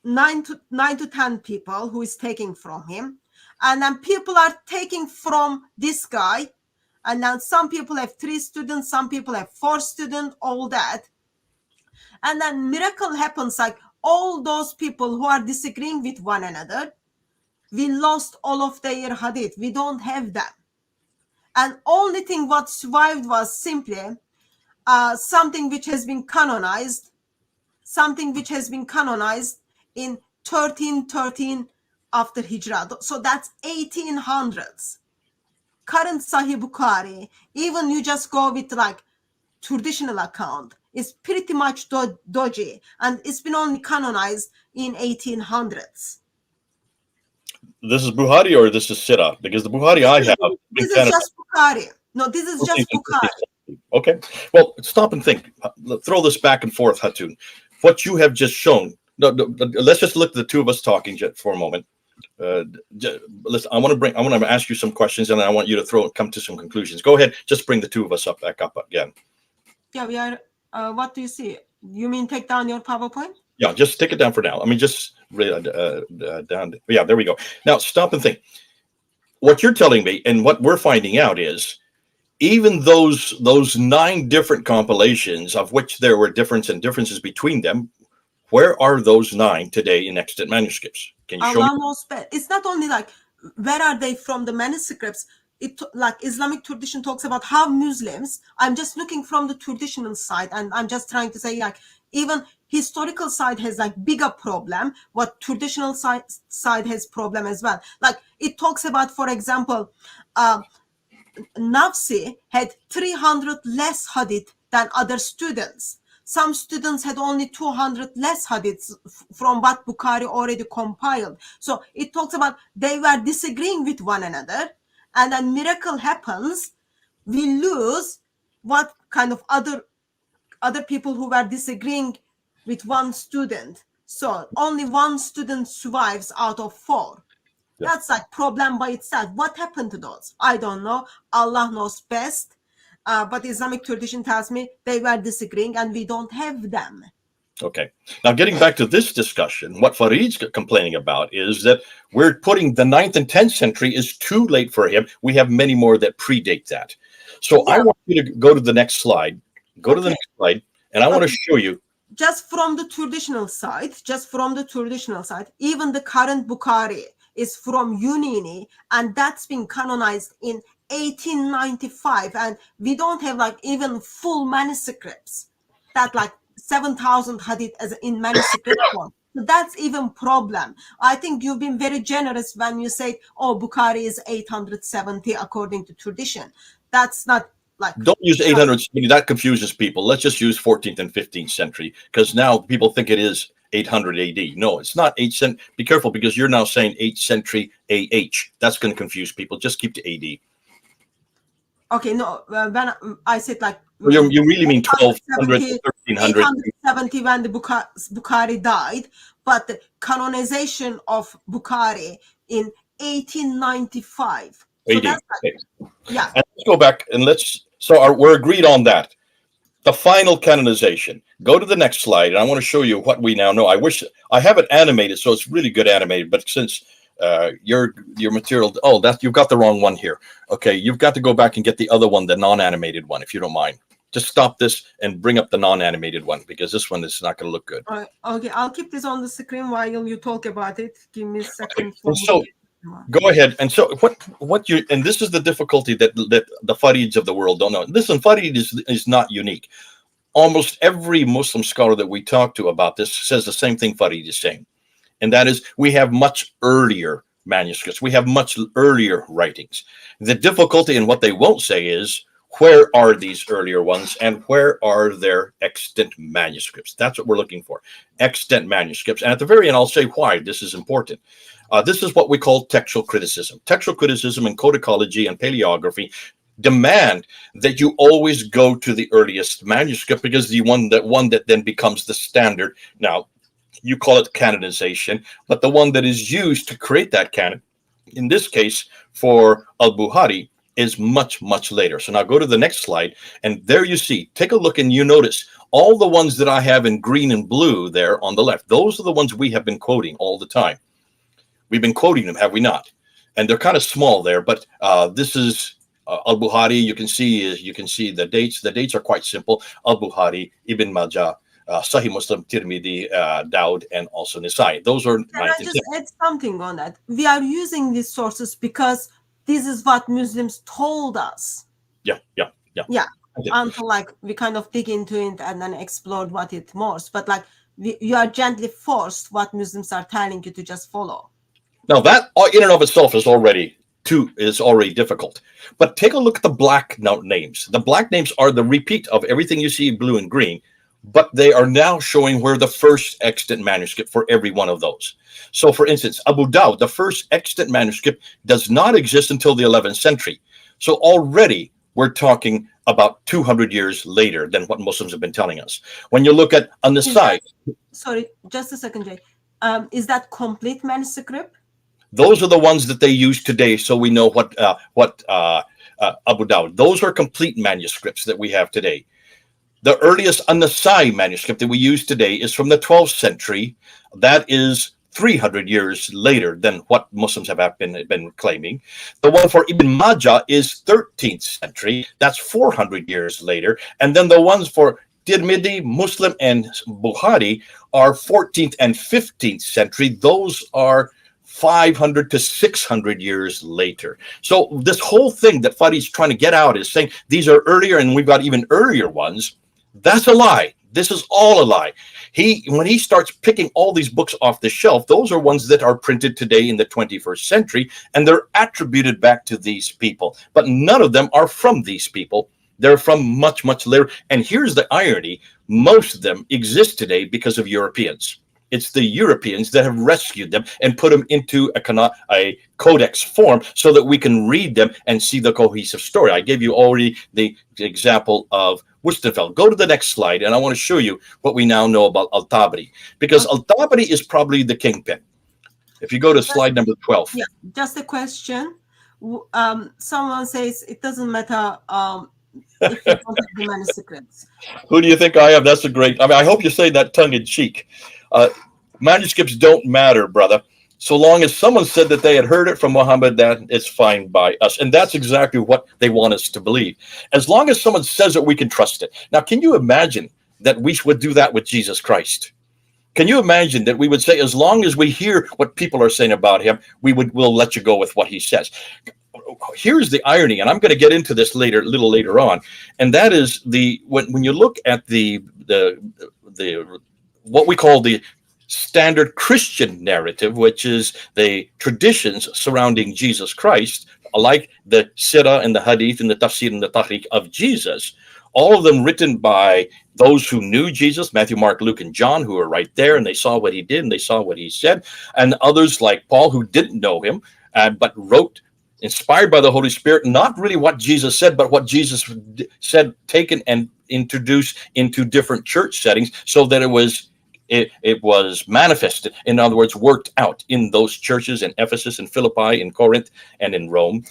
9 to 10 people who is taking from him. And then people are taking from this guy. And then some people have 3 students, some people have 4 students, all that. And then miracle happens, like all those people who are disagreeing with one another, we lost all of their hadith. We don't have them. And only thing what survived was simply something which has been canonized in 1313 after Hijrah. So that's 1800s. Current Sahih Bukhari, even you just go with like traditional account, is pretty much dodgy, and it's been only canonized in 1800s. This is Bukhari or this is Sirah? Because the Bukhari I have. This is just Bukhari. No, this is just Bukhari. Okay. Well, stop and think. Throw this back and forth, Hatun. What you have just shown. No, let's just look at the two of us talking for a moment. Listen, I want to ask you some questions, and I want you to come to some conclusions. Go ahead. Just bring the two of us back up again. Yeah, we are. What do you see? You mean take down your PowerPoint? Yeah, just take it down for now. I mean, just down. Yeah, there we go. Now stop and think. What you're telling me, and what we're finding out is, even those 9 different compilations, of which there were differences between them, where are those 9 today in extant manuscripts? Can you show me? Allah knows best. It's not only like where are they from the manuscripts. It like Islamic tradition talks about how Muslims. I'm just looking from the traditional side, and I'm just trying to say like even historical side has like bigger problem. What traditional side has problem as well. Like it talks about, for example, Nafsi had 300 less hadith than other students. Some students had only 200 less hadiths from what Bukhari already compiled. So it talks about they were disagreeing with one another, and then miracle happens. We lose what kind of other people who were disagreeing with one student. So only one student survives out of 4. Yeah. That's like problem by itself. What happened to those? I don't know. Allah knows best. But Islamic tradition tells me they were disagreeing and we don't have them. Okay. Now, getting back to this discussion, what Farid's complaining about is that we're putting the 9th and 10th century is too late for him. We have many more that predate that. So yeah. I want you to go to the next slide. Go to the next slide, and I want to show you. Just from the traditional side, even the current Bukhari is from Yunini, and that's been canonized in 1895, and we don't have like even full manuscripts that like 7,000 hadith as in manuscript form. So that's even problem. I think you've been very generous when you say, oh, Bukhari is 870 according to tradition. That's not like... Don't use 870. That confuses people. Let's just use 14th and 15th century, because now people think it is 800 AD. No, it's not 8th century. Be careful, because you're now saying 8th century AH. That's going to confuse people. Just keep to AD. Okay, no, when I said like... You really mean 1200, 1300. 870 when the Bukhari died, but the canonization of Bukhari in 1895. So AD. that's like, yeah. And let's go back and we're agreed on that. The final canonization. Go to the next slide, and I want to show you what we now know. I wish I have it animated, so it's really good animated, but since your material, you've got the wrong one here. Okay, you've got to go back and get the other one, the non-animated one, if you don't mind. Just stop this and bring up the non-animated one, because this one is not going to look good. Okay, I'll keep this on the screen while you talk about it. Give me a second. So go ahead. And so and this is the difficulty that the Farids of the world don't know. Listen, Farid is not unique. Almost every Muslim scholar that we talk to about this says the same thing Farid is saying. And that is, we have much earlier manuscripts. We have much earlier writings. The difficulty in what they won't say is, where are these earlier ones, and where are their extant manuscripts? That's what we're looking for, extant manuscripts. And at the very end, I'll say why this is important. This is what we call textual criticism. Textual criticism and codicology and paleography demand that you always go to the earliest manuscript, because the one that then becomes the standard. Now, you call it canonization, but the one that is used to create that canon, in this case for al-Bukhari, is much, much later. So now go to the next slide, and there you see, take a look, and you notice all the ones that I have in green and blue there on the left. Those are the ones we have been quoting all the time. We've been quoting them, have we not? And they're kind of small there, but this is al-Bukhari. You can see the dates. The dates are quite simple. Al-Bukhari, Ibn Majah, Sahih Muslim, Tirmidhi, Dawud, and also Nisai. Those are... Can I just add something on that? We are using these sources because this is what Muslims told us. Yeah. Until like we kind of dig into it and then explore what it means. But like you are gently forced what Muslims are telling you to just follow. Now that in and of itself is already difficult. But take a look at the black names. The black names are the repeat of everything you see in blue and green, but they are now showing where the first extant manuscript for every one of those. So, for instance, Abu Dawud, the first extant manuscript, does not exist until the 11th century. So already we're talking about 200 years later than what Muslims have been telling us. When you look at on the side... Sorry, just a second, Jay. Is that complete manuscript? Those are the ones that they use today. So we know what Abu Dawud. Those are complete manuscripts that we have today. The earliest An-Nasai manuscript that we use today is from the 12th century. That is 300 years later than what Muslims have been claiming. The one for Ibn Majah is 13th century. That's 400 years later. And then the ones for Tirmidhi, Muslim, and Bukhari are 14th and 15th century. Those are 500 to 600 years later. So this whole thing that Farid's trying to get out is saying these are earlier and we've got even earlier ones. That's a lie. This is all a lie. When he starts picking all these books off the shelf, those are ones that are printed today in the 21st century, and they're attributed back to these people. But none of them are from these people. They're from much, much later. And here's the irony. Most of them exist today because of Europeans. It's the Europeans that have rescued them and put them into a codex form so that we can read them and see the cohesive story. I gave you already the example of Wustenfeld. Go to the next slide, and I want to show you what we now know about Al-Tabari, because Al-Tabari is probably the kingpin. If you go to slide number 12. Yeah, just a question. Someone says it doesn't matter if you don't have the manuscripts. Who do you think I am? That's a great, I hope you say that tongue in cheek. Manuscripts don't matter, brother. So long as someone said that they had heard it from Muhammad, that is fine by us. And that's exactly what they want us to believe. As long as someone says it, we can trust it. Now, can you imagine that we would do that with Jesus Christ? Can you imagine that we would say, as long as we hear what people are saying about him, we'll let you go with what he says? Here's the irony, and I'm going to get into this a little later on, and that is when you look at the what we call the standard Christian narrative, which is the traditions surrounding Jesus Christ, like the Sirah and the Hadith and the Tafsir and the Tahriq of Jesus, all of them written by those who knew Jesus, Matthew, Mark, Luke, and John, who were right there, and they saw what he did and they saw what he said, and others like Paul, who didn't know him, but wrote, inspired by the Holy Spirit, not really what Jesus said, but what Jesus said, taken and introduced into different church settings so that it was manifested, in other words, worked out in those churches in Ephesus and Philippi, in Corinth, and in Rome.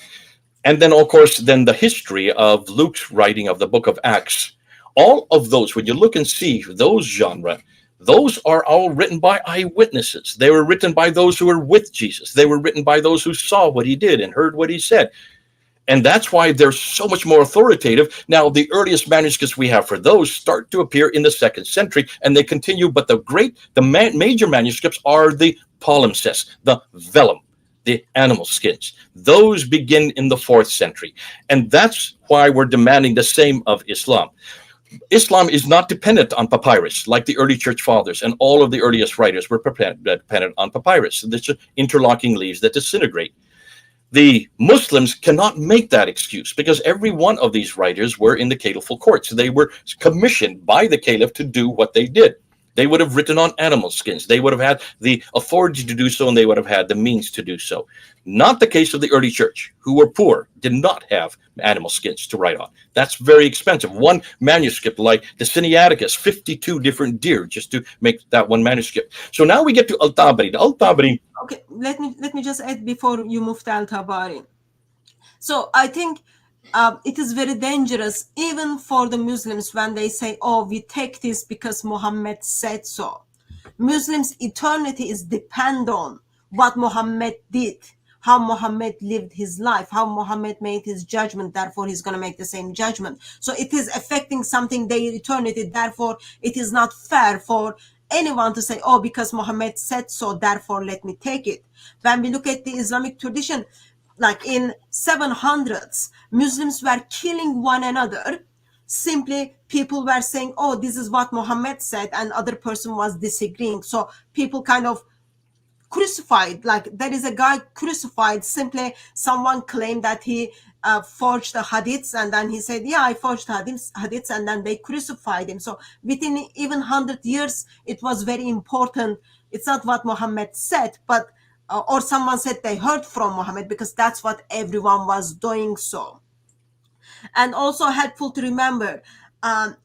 And then, of course, the history of Luke's writing of the book of Acts. All of those, when you look and see those genre, those are all written by eyewitnesses. They were written by those who were with Jesus. They were written by those who saw what he did and heard what he said. And that's why they're so much more authoritative. Now, the earliest manuscripts we have for those start to appear in the 2nd century, and they continue. But the major manuscripts are the palimpsest, the vellum, the animal skins. Those begin in the 4th century. And that's why we're demanding the same of Islam. Islam is not dependent on papyrus like the early church fathers, and all of the earliest writers were dependent on papyrus. So there's interlocking leaves that disintegrate. The Muslims cannot make that excuse because every one of these writers were in the caliphal courts. They were commissioned by the caliph to do what they did. They would have written on animal skins. They would have had the authority to do so, and they would have had the means to do so. Not the case of the early church, who were poor, did not have animal skins to write on. That's very expensive. One manuscript like the Sinaiticus, 52 different deer just to make that one manuscript. So now we get to Al-Tabari. The Al-Tabari. Okay, let me just add before you move to Al-Tabari. So I think it is very dangerous even for the Muslims when they say, oh, we take this because Muhammad said so. Muslims' eternity is depend on what Muhammad did, how Muhammad lived his life, how Muhammad made his judgment, therefore he's going to make the same judgment. So it is affecting something, their eternity, therefore it is not fair for anyone to say, oh, because Muhammad said so, therefore let me take it. When we look at the Islamic tradition, like in 700s, Muslims were killing one another. Simply people were saying, oh, this is what Muhammad said, and other person was disagreeing. So people kind of crucified, like there is a guy crucified, simply someone claimed that he forged the hadiths, and then he said, yeah, I forged hadiths, and then they crucified him. So within even 100 years, it was very important. It's not what Muhammad said, but or someone said they heard from Muhammad, because that's what everyone was doing so. And also helpful to remember,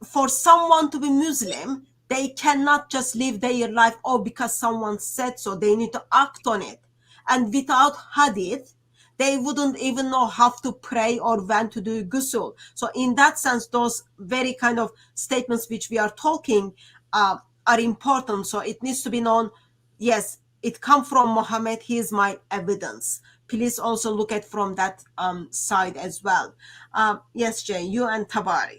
for someone to be Muslim, they cannot just live their life, oh, because someone said so. They need to act on it. And without hadith, they wouldn't even know how to pray or when to do ghusl. So in that sense, those very kind of statements which we are talking are important. So it needs to be known, yes, it come from Muhammad, he is my evidence. Please also look at from that side as well. Yes, Jay, you and Tabari.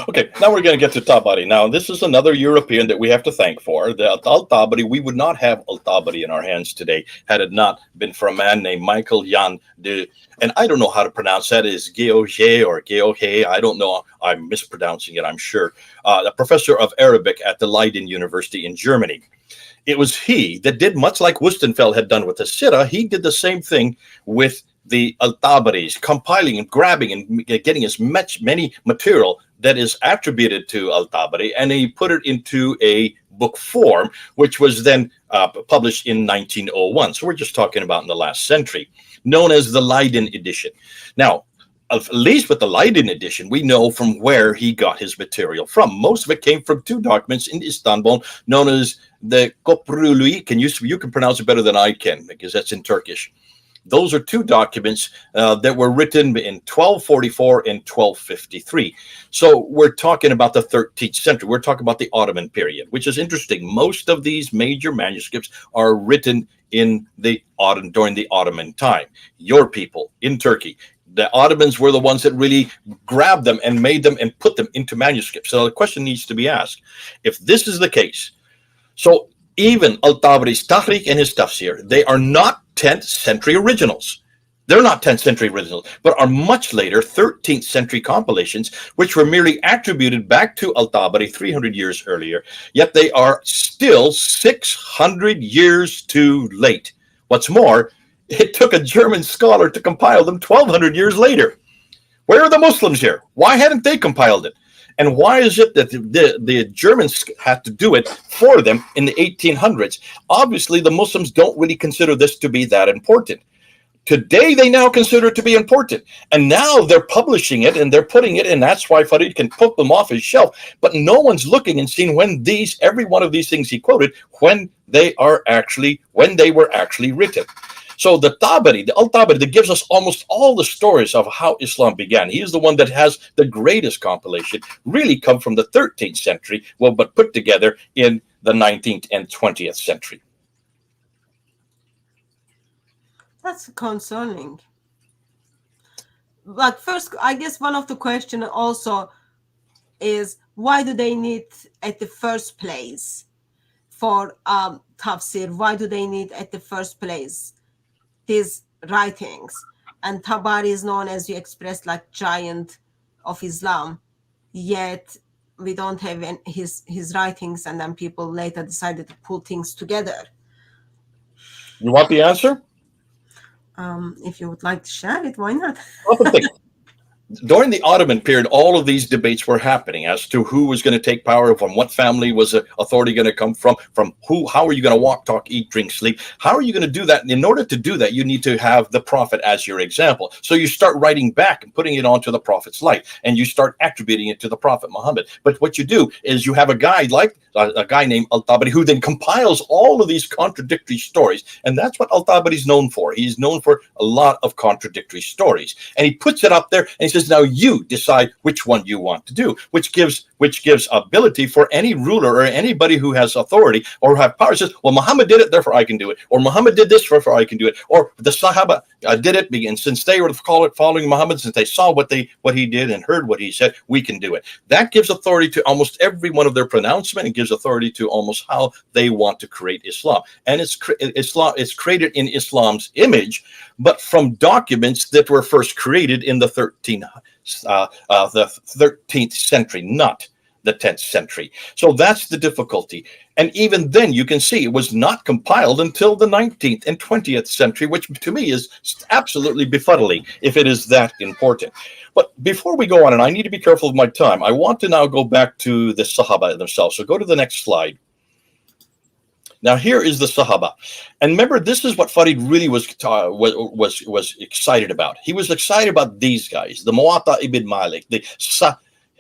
Okay, now we're going to get to Tabari. Now, this is another European that we have to thank for. The Al-Tabari, we would not have Al-Tabari in our hands today had it not been for a man named Michael Jan de, and I don't know how to pronounce that, is Geoge or Geoge, I don't know, I'm mispronouncing it, I'm sure, a professor of Arabic at the Leiden University in Germany. It was he that did, much like Wustenfeld had done with the Sirah, he did the same thing with the Al-Tabaris, compiling and grabbing and getting as many material that is attributed to Al-Tabari, and he put it into a book form, which was then published in 1901. So we're just talking about in the last century, known as the Leiden edition. Now, at least with the Leiden edition, we know from where he got his material from. Most of it came from two documents in Istanbul known as the Koprului. You can pronounce it better than I can because that's in Turkish. Those are two documents that were written in 1244 and 1253. So we're talking about the 13th century. We're talking about the Ottoman period, which is interesting. Most of these major manuscripts are written in the during the Ottoman time. Your people in Turkey, the Ottomans were the ones that really grabbed them and made them and put them into manuscripts. So the question needs to be asked, if this is the case, so even Al-Tabari's Tahriq and his Tafsir, they are not 10th century originals. They're not 10th century originals, but are much later 13th century compilations, which were merely attributed back to Al-Tabari 300 years earlier, yet they are still 600 years too late. What's more, it took a German scholar to compile them 1,200 years later. Where are the Muslims here? Why hadn't they compiled it? And why is it that the Germans had to do it for them in the 1800s? Obviously, the Muslims don't really consider this to be that important. Today, they now consider it to be important. And now they're publishing it and they're putting it, and that's why Farid can put them off his shelf. But no one's looking and seeing when every one of these things he quoted, when they were actually written. So the Al-Tabari, that gives us almost all the stories of how Islam began. He is the one that has the greatest compilation, really come from the 13th century, but put together in the 19th and 20th century. That's concerning. But first, I guess one of the questions also is, why do they need at the first place for tafsir? Why do they need at the first place these writings? And Tabari is known, as you expressed, like giant of Islam, yet we don't have his writings, and then people later decided to pull things together. You want the answer? If you would like to share it, why not? During the Ottoman period, all of these debates were happening as to who was going to take power, from what family was the authority going to come from who, how are you going to walk, talk, eat, drink, sleep? How are you going to do that? And in order to do that, you need to have the prophet as your example. So you start writing back and putting it onto the prophet's life, and you start attributing it to the prophet Muhammad. But what you do is you have a guy like a guy named Al-Tabari who then compiles all of these contradictory stories. And that's what Al-Tabari is known for. He's known for a lot of contradictory stories. And he puts it up there and he says, now you decide which one you want to do, which gives ability for any ruler or anybody who has authority or have power. Says, well, Muhammad did it, therefore I can do it. Or Muhammad did this, therefore I can do it. Or the Sahaba did it, and since they were following Muhammad, since they saw what he did and heard what he said, we can do it. That gives authority to almost every one of their pronouncement, and gives authority to almost how they want to create Islam. And it's created in Islam's image, but from documents that were first created in the 13th century, not the 10th century. So that's the difficulty. And even then, you can see it was not compiled until the 19th and 20th century, which to me is absolutely befuddling if it is that important. But before we go on, and I need to be careful of my time, I want to now go back to the Sahaba themselves. So go to the next slide. Now here is the Sahaba, and remember, this is what Farid really was excited about. He was excited about these guys, the Muwatta ibn Malik, the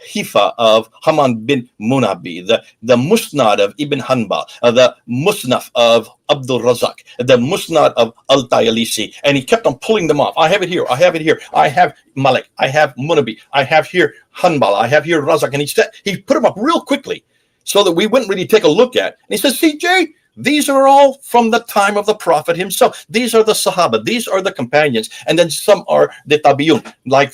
Sahifa of Haman bin Munabi, the Musnad of Ibn Hanbal, the Musnaf of Abdul Razak, the Musnad of Al-Tayalisi, and he kept on pulling them off. I have it here, I have it here, I have Malik, I have Munabi, I have here Hanbal, I have here Razak, and he put them up real quickly so that we wouldn't really take a look at. And he says, CJ, these are all from the time of the Prophet himself. These are the Sahaba, these are the companions, and then some are the Tabi'un, like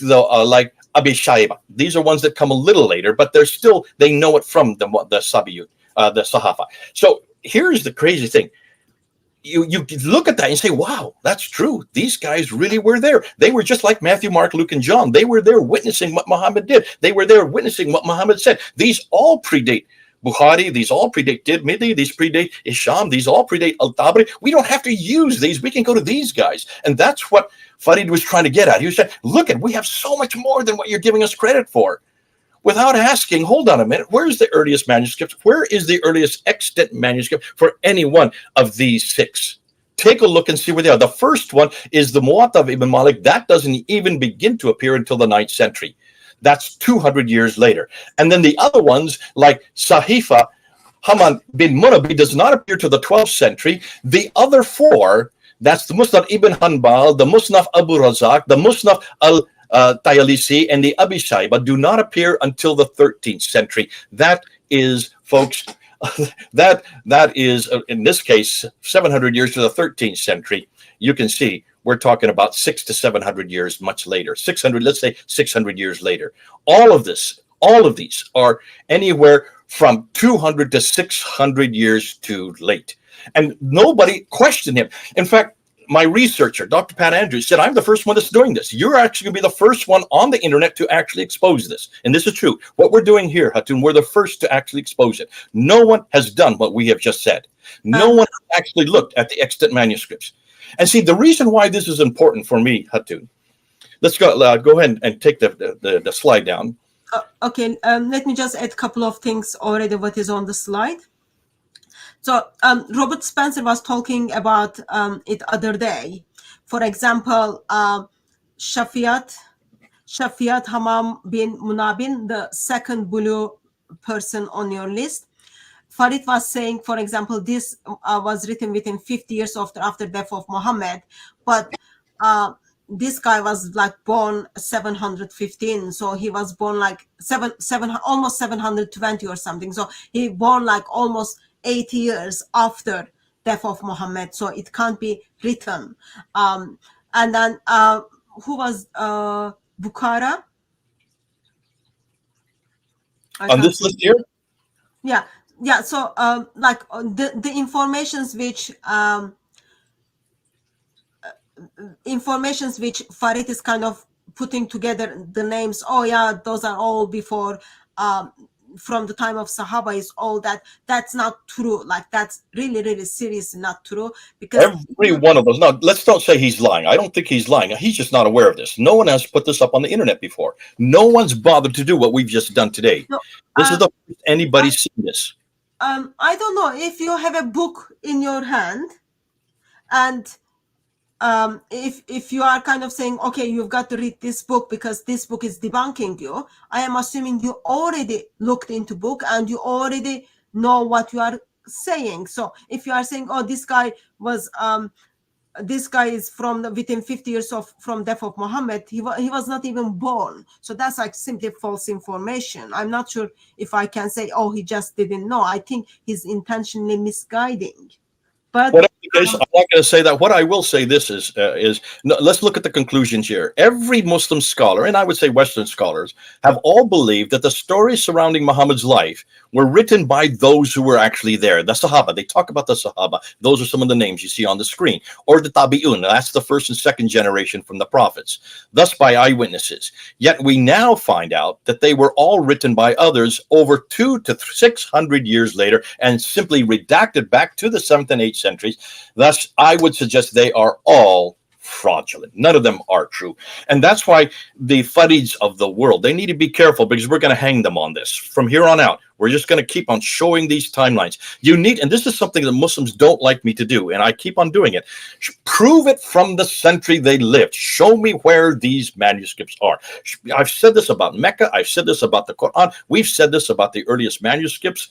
Abi Shaiba. These are ones that come a little later, but they know it from the Sabiyun, the Sahafa. So here's the crazy thing. You look at that and say, wow, that's true. These guys really were there. They were just like Matthew, Mark, Luke, and John. They were there witnessing what Muhammad did. They were there witnessing what Muhammad said. These all predate Bukhari, these all predate Tirmidhi, these predate Isham, these all predate Al-Tabari. We don't have to use these. We can go to these guys. And that's what Farid was trying to get at. He was saying, look, we have so much more than what you're giving us credit for. Without asking, hold on a minute, where's the earliest manuscript? Where is the earliest extant manuscript for any one of these six? Take a look and see where they are. The first one is the Muwatta of Ibn Malik. That doesn't even begin to appear until the 9th century. That's 200 years later. And then the other ones, like Sahifa, Haman bin Munabi, does not appear to the 12th century. The other four, that's the Musnad Ibn Hanbal, the Musnaf Abu Razak, the Musnaf Al-Tayalisi, and the Abi Shaiba, do not appear until the 13th century. That is, folks, that is, in this case, 700 years to the 13th century. You can see we're talking about 600 to 700 years much later. 600, let's say 600 years later. All of these are anywhere from 200 to 600 years too late. And nobody questioned him. In fact, my researcher, Dr. Pat Andrews, said, I'm the first one that's doing this. You're actually going to be the first one on the internet to actually expose this. And this is true. What we're doing here, Hatun, we're the first to actually expose it. No one has done what we have just said. No one has actually looked at the extant manuscripts. And see, the reason why this is important for me, Hatun, let's go ahead and take the slide down. Okay, let me just add a couple of things already what is on the slide. So Robert Spencer was talking about it other day. For example, Shafiat Hamam bin Munabin, the second blue person on your list. Farid was saying, for example, this was written within 50 years after death of Muhammad, but this guy was like born 715, so he was born like almost 720 or something. So he born like almost 80 years after death of Muhammad, so it can't be written. And then who was Bukhara? On this list here? Yeah. So like the informations which Farid is kind of putting together the names. Oh yeah, those are all before from the time of Sahaba is all that's not true. Like that's really seriously not true, because every one of those. Now let's don't say he's lying. I don't think he's lying. He's just not aware of this. No one has put this up on the internet before. No one's bothered to do what we've just done today. No, this is the first anybody's seen this. I don't know if you have a book in your hand, and if you are kind of saying, okay, you've got to read this book because this book is debunking you, I am assuming you already looked into book and you already know what you are saying. So if you are saying, oh, this guy is from within 50 years from death of Muhammad, he was not even born. So that's like simply false information. I'm not sure if I can say, oh, he just didn't know. I think he's intentionally misguiding. But whatever the case, I'm not going to say that. What I will say this is no, let's look at the conclusions here. Every Muslim scholar, and I would say Western scholars, have all believed that the stories surrounding Muhammad's life were written by those who were actually there. The Sahaba, they talk about the Sahaba. Those are some of the names you see on the screen. Or the Tabi'un, that's the first and second generation from the prophets, thus by eyewitnesses. Yet we now find out that they were all written by others over 200 to 600 years later and simply redacted back to the 7th and 8th centuries. Thus, I would suggest they are all fraudulent. None of them are true. And that's why the Farids of the world, they need to be careful, because we're going to hang them on this. From here on out, We're just going to keep on showing these timelines. You need, and this is something that Muslims don't like me to do, and I keep on doing it. Prove it from the century they lived. Show me where these manuscripts are. I've said this about Mecca. I've said this about the Quran. We've said this about the earliest manuscripts.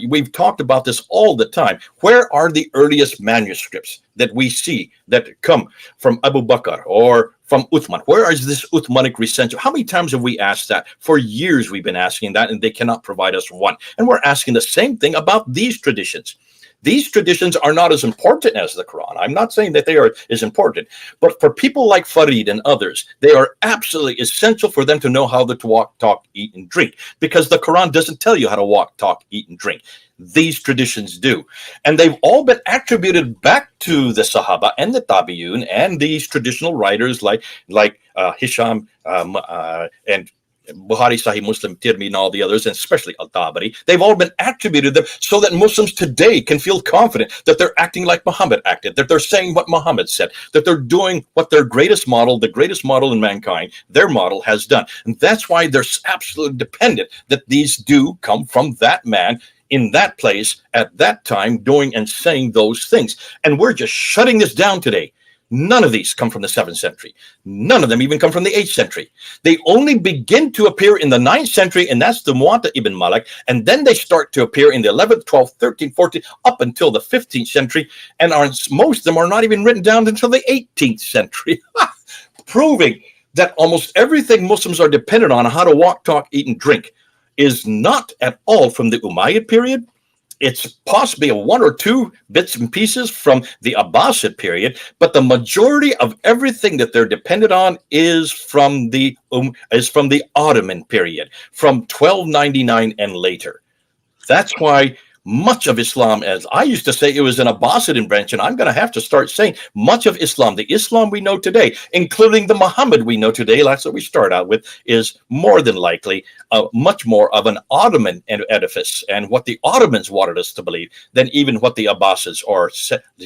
We've talked about this all the time. Where are the earliest manuscripts that we see that come from Abu Bakr or from Uthman? Where is this Uthmanic recension? How many times have we asked that? For years we've been asking that, and they cannot provide us one. And we're asking the same thing about these traditions. These traditions are not as important as the Quran. I'm not saying that they are as important, but for people like Farid and others, they are absolutely essential for them to know how to walk, talk, eat, and drink, because the Quran doesn't tell you how to walk, talk, eat, and drink. These traditions do. And they've all been attributed back to the Sahaba and the Tabi'un and these traditional writers like Hisham and Bukhari, Sahih Muslim, Tirmidhi, and all the others, and especially Al-Tabari. They've all been attributed them so that Muslims today can feel confident that they're acting like Muhammad acted, that they're saying what Muhammad said, that they're doing what their greatest model, the greatest model in mankind, their model has done. And that's why they're absolutely dependent that these do come from that man in that place at that time doing and saying those things. And we're just shutting this down today. None of these come from the 7th century. None of them even come from the 8th century. They only begin to appear in the 9th century, and that's the Muwatta ibn Malik. And then they start to appear in the 11th, 12th, 13th, 14th, up until the 15th century. And most of them are not even written down until the 18th century, proving that almost everything Muslims are dependent on, how to walk, talk, eat, and drink, is not at all from the Umayyad period. It's possibly one or two bits and pieces from the Abbasid period, but the majority of everything that they're dependent on is from the Ottoman period, from 1299 and later. That's why much of Islam, as I used to say, it was an Abbasid invention. I'm going to have to start saying much of Islam, the Islam we know today, including the Muhammad we know today, that's what we start out with, is more than likely much more of an Ottoman edifice and what the Ottomans wanted us to believe than even what the Abbasids, or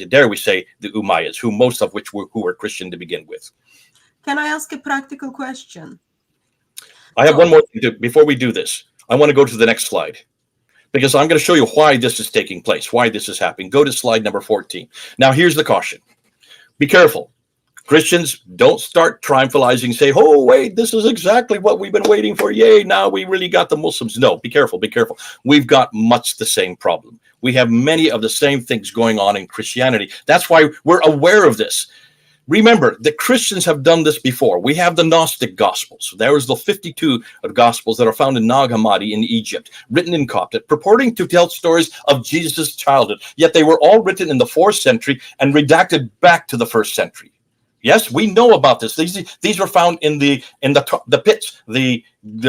dare we say the Umayyads, who most of which who were Christian to begin with. Can I ask a practical question? I have one more thing before we do this. I want to go to the next slide, because I'm going to show you why this is taking place, why this is happening. Go to slide number 14. Now, here's the caution. Be careful. Christians, don't start triumphalizing, say, oh, wait, this is exactly what we've been waiting for. Yay, now we really got the Muslims. No, be careful, be careful. We've got much the same problem. We have many of the same things going on in Christianity. That's why we're aware of this. Remember, the Christians have done this before. We have the Gnostic Gospels. There is the 52 Gospels that are found in Nag Hammadi in Egypt, written in Coptic, purporting to tell stories of Jesus' childhood. Yet they were all written in the 4th century and redacted back to the 1st century. Yes, we know about this. These were found in the pits, the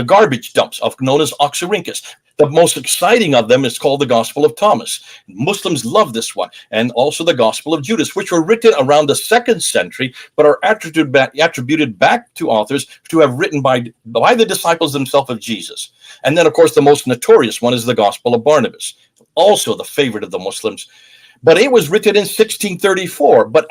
garbage dumps known as Oxyrhynchus. The most exciting of them is called the Gospel of Thomas. Muslims love this one, and also the Gospel of Judas, which were written around the 2nd century, but are attributed back to authors to have written by the disciples themselves of Jesus. And then, of course, the most notorious one is the Gospel of Barnabas, also the favorite of the Muslims. But it was written in 1634, but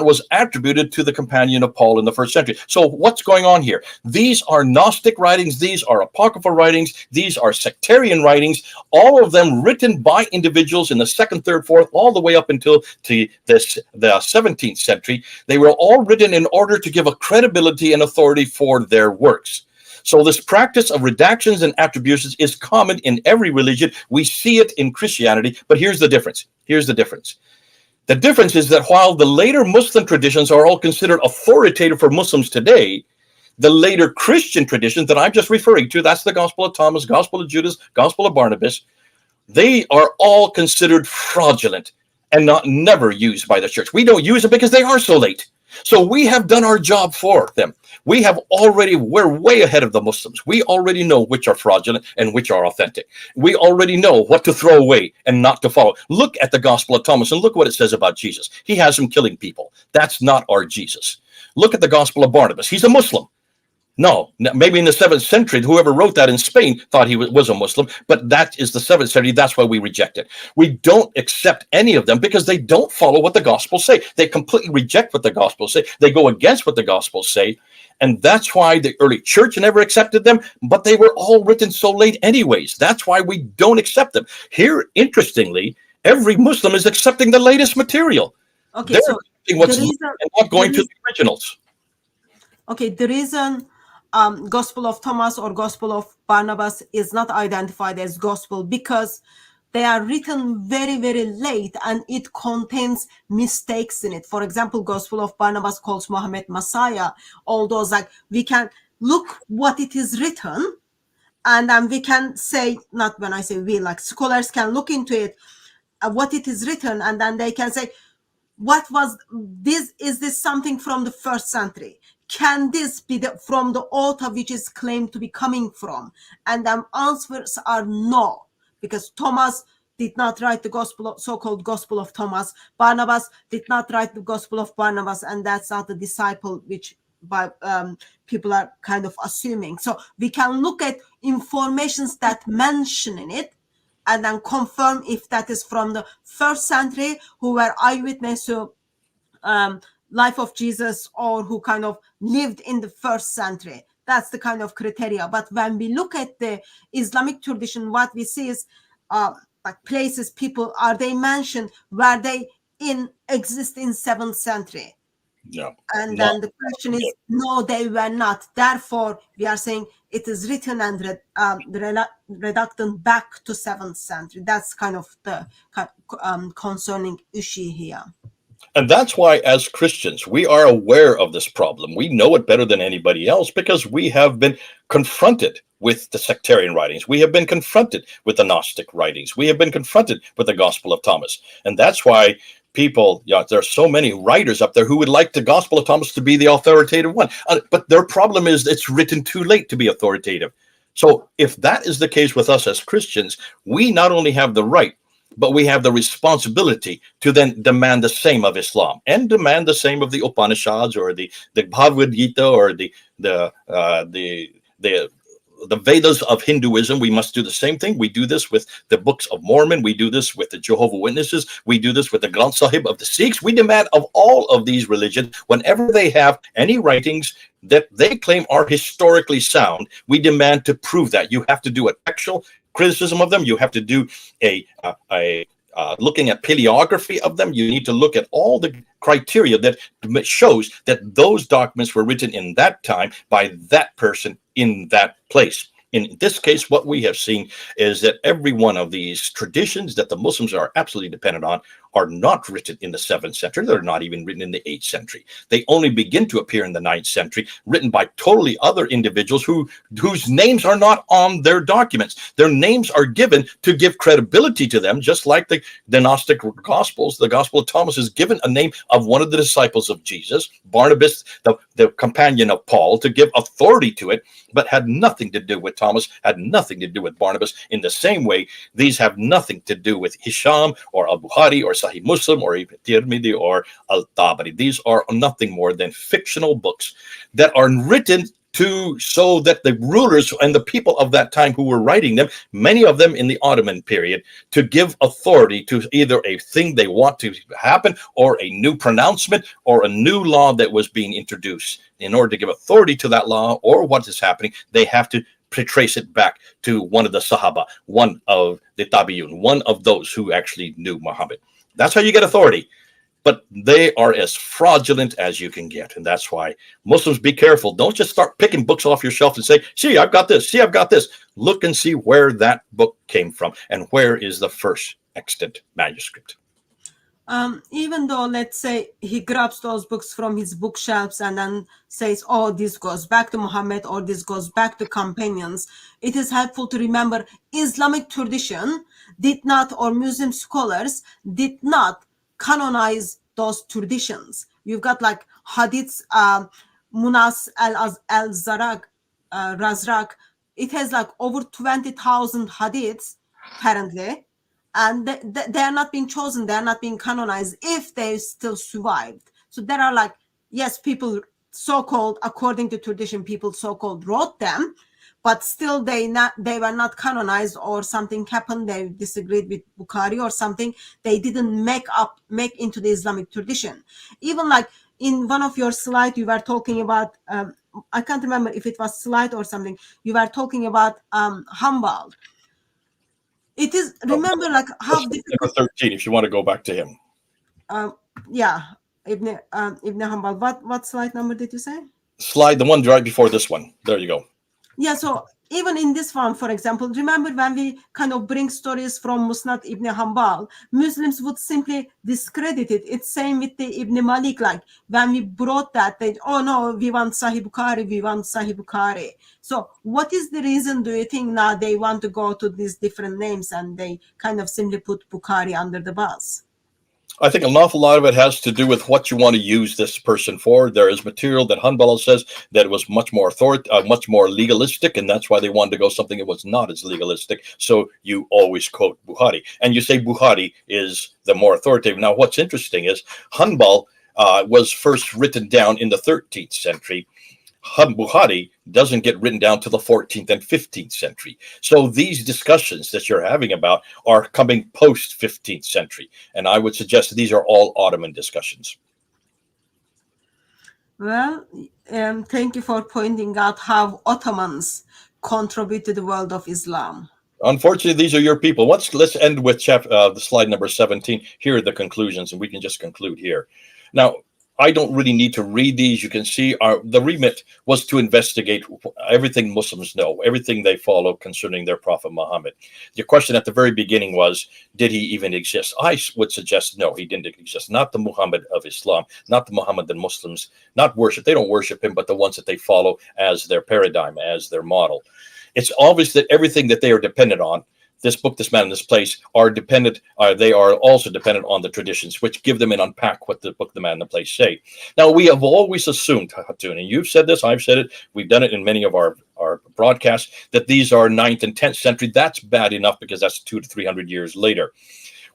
was attributed to the companion of Paul in the 1st century. So what's going on here? These are Gnostic writings. These are apocryphal writings. These are sectarian writings, all of them written by individuals in the 2nd, 3rd, 4th, all the way up until the 17th century. They were all written in order to give a credibility and authority for their works. So this practice of redactions and attributions is common in every religion. We see it in Christianity, but here's the difference. Here's the difference. The difference is that while the later Muslim traditions are all considered authoritative for Muslims today, the later Christian traditions that I'm just referring to, that's the Gospel of Thomas, Gospel of Judas, Gospel of Barnabas, they are all considered fraudulent and never used by the church. We don't use them because they are so late. So we have done our job for them. We're way ahead of the Muslims. We already know which are fraudulent and which are authentic. We already know what to throw away and not to follow. Look at the Gospel of Thomas and look what it says about Jesus. He has him killing people. That's not our Jesus. Look at the Gospel of Barnabas. He's a Muslim. No, maybe in the 7th century, whoever wrote that in Spain thought he was a Muslim, but that is the 7th century. That's why we reject it. We don't accept any of them because they don't follow what the Gospels say. They completely reject what the Gospels say. They go against what the Gospels say. And that's why the early church never accepted them, but they were all written so late anyways. That's why we don't accept them. Here, interestingly, every Muslim is accepting the latest material. Okay, They're so accepting what's the new reason, and not going the to reason the originals. okay, the reason Gospel of Thomas or Gospel of Barnabas is not identified as Gospel because they are written very, very late and it contains mistakes in it. For example, Gospel of Barnabas calls Muhammad Messiah. All those, like, we can look what it is written, and then we can say, not when I say we, like scholars can look into it, what it is written, and then they can say, what was this? Is this something from the 1st century? Can this be from the author which is claimed to be coming from? And the answers are no, because Thomas did not write the so-called Gospel of Thomas. Barnabas did not write the Gospel of Barnabas, and that's not the disciple which people are kind of assuming. So we can look at informations that mention in it and then confirm if that is from the 1st century, who were eyewitness to life of Jesus, or who kind of lived in the 1st century. That's the kind of criteria. But when we look at the Islamic tradition, what we see is like places, people, are they mentioned where they exist in 7th century? No. And No. then the question is, no, they were not. Therefore, we are saying it is written and reductant back to 7th century. That's kind of the concerning issue here. And that's why, as Christians, we are aware of this problem. We know it better than anybody else because we have been confronted with the sectarian writings. We have been confronted with the Gnostic writings. We have been confronted with the Gospel of Thomas. And that's why people, there are so many writers up there who would like the Gospel of Thomas to be the authoritative one. But their problem is it's written too late to be authoritative. So if that is the case with us as Christians, we not only have the right, but we have the responsibility to then demand the same of Islam and demand the same of the Upanishads or the Bhagavad Gita or the Vedas of Hinduism. We must do the same thing. We do this with the Books of Mormon. We do this with the Jehovah's Witnesses. We do this with the Granth Sahib of the Sikhs. We demand of all of these religions, whenever they have any writings that they claim are historically sound, we demand to prove that. You have to do a textual criticism of them. You have to do a looking at paleography of them. You need to look at all the criteria that shows that those documents were written in that time by that person in that place. In this case, what we have seen is that every one of these traditions that the Muslims are absolutely dependent on are not written in the 7th century. They're not even written in the 8th century. They only begin to appear in the 9th century, written by totally other individuals whose names are not on their documents. Their names are given to give credibility to them, just like the Gnostic Gospels. The Gospel of Thomas is given a name of one of the disciples of Jesus, Barnabas, the companion of Paul, to give authority to it, but had nothing to do with Thomas, had nothing to do with Barnabas. In the same way, these have nothing to do with Hisham or Al-Bukhari or Sahih Muslim or Ibn Tirmidhi or Al-Tabari. These are nothing more than fictional books that are written so that the rulers and the people of that time who were writing them, many of them in the Ottoman period, to give authority to either a thing they want to happen or a new pronouncement or a new law that was being introduced. In order to give authority to that law or what is happening, they have to trace it back to one of the Sahaba, one of the Tabi'un, one of those who actually knew Muhammad. That's how you get authority. But they are as fraudulent as you can get. And that's why Muslims, be careful. Don't just start picking books off your shelf and say, see, I've got this. See, I've got this. Look and see where that book came from and where is the first extant manuscript. Even though, let's say, he grabs those books from his bookshelves and then says, oh, this goes back to Muhammad or this goes back to companions, it is helpful to remember Islamic tradition did not, or Muslim scholars did not canonize those traditions. You've got like hadiths, Munas al-Razrak, it has like over 20,000 hadiths apparently, and they are not being chosen, they are not being canonized if they still survived. So there are like, yes, people so-called, according to tradition, people so-called wrote them, but still they were not canonized, or something happened, they disagreed with Bukhari or something, they didn't make into the Islamic tradition. Even like in one of your slides, you were talking about, I can't remember if it was slide or something, you were talking about Hanbal. It is, remember, like how difficult. Number 13, if you want to go back to him. Yeah, Ibn Hanbal. What slide number did you say? Slide, the one right before this one. There you go. Yeah, so even in this one, for example, remember when we kind of bring stories from Musnad Ibn Hanbal, Muslims would simply discredit it. It's same with the Ibn Malik, like when we brought that, they, oh no, we want Sahih Bukhari, we want Sahih Bukhari. So what is the reason, do you think, now they want to go to these different names and they kind of simply put Bukhari under the bus? I think an awful lot of it has to do with what you want to use this person for. There is material that Hanbal says that it was much more much more legalistic, and that's why they wanted to go something that was not as legalistic. So you always quote Bukhari, and you say Bukhari is the more authoritative. Now, what's interesting is Hanbal was first written down in the 13th century. Bukhari doesn't get written down to the 14th and 15th century. So these discussions that you're having about are coming post 15th century. And I would suggest that these are all Ottoman discussions. Well, thank you for pointing out how Ottomans contribute to the world of Islam. Unfortunately, these are your people. Let's end with the slide number 17. Here are the conclusions, and we can just conclude here. Now, I don't really need to read these. You can see the remit was to investigate everything Muslims know, everything they follow concerning their Prophet Muhammad. Your question at the very beginning was, did he even exist? I would suggest no, he didn't exist. Not the Muhammad of Islam, not the Muhammad that Muslims not worship. They don't worship him, but the ones that they follow as their paradigm, as their model. It's obvious that everything that they are dependent on, this book, this man, and this place, are dependent. They are also dependent on the traditions, which give them and unpack what the book, the man, and the place say. Now, we have always assumed, Hatun, and you've said this, I've said it, we've done it in many of our broadcasts, that these are 9th and 10th century. That's bad enough because that's 200 to 300 years later.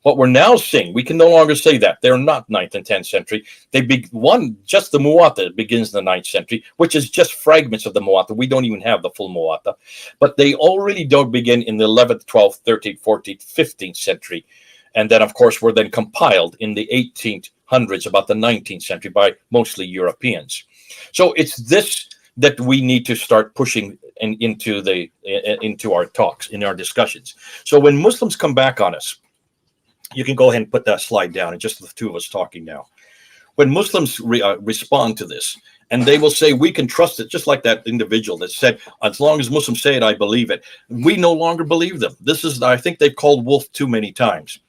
What we're now seeing, we can no longer say that. They're not 9th and 10th century. Just the Muwatta begins in the 9th century, which is just fragments of the Muwatta. We don't even have the full Muwatta. But they already don't begin in the 11th, 12th, 13th, 14th, 15th century. And then, of course, were then compiled in the 1800s, about the 19th century, by mostly Europeans. So it's this that we need to start pushing into our talks, in our discussions. So when Muslims come back on us, you can go ahead and put that slide down, and just the two of us talking now. When Muslims respond to this, and they will say, we can trust it, just like that individual that said, as long as Muslims say it, I believe it. We no longer believe them. I think they've called wolf too many times.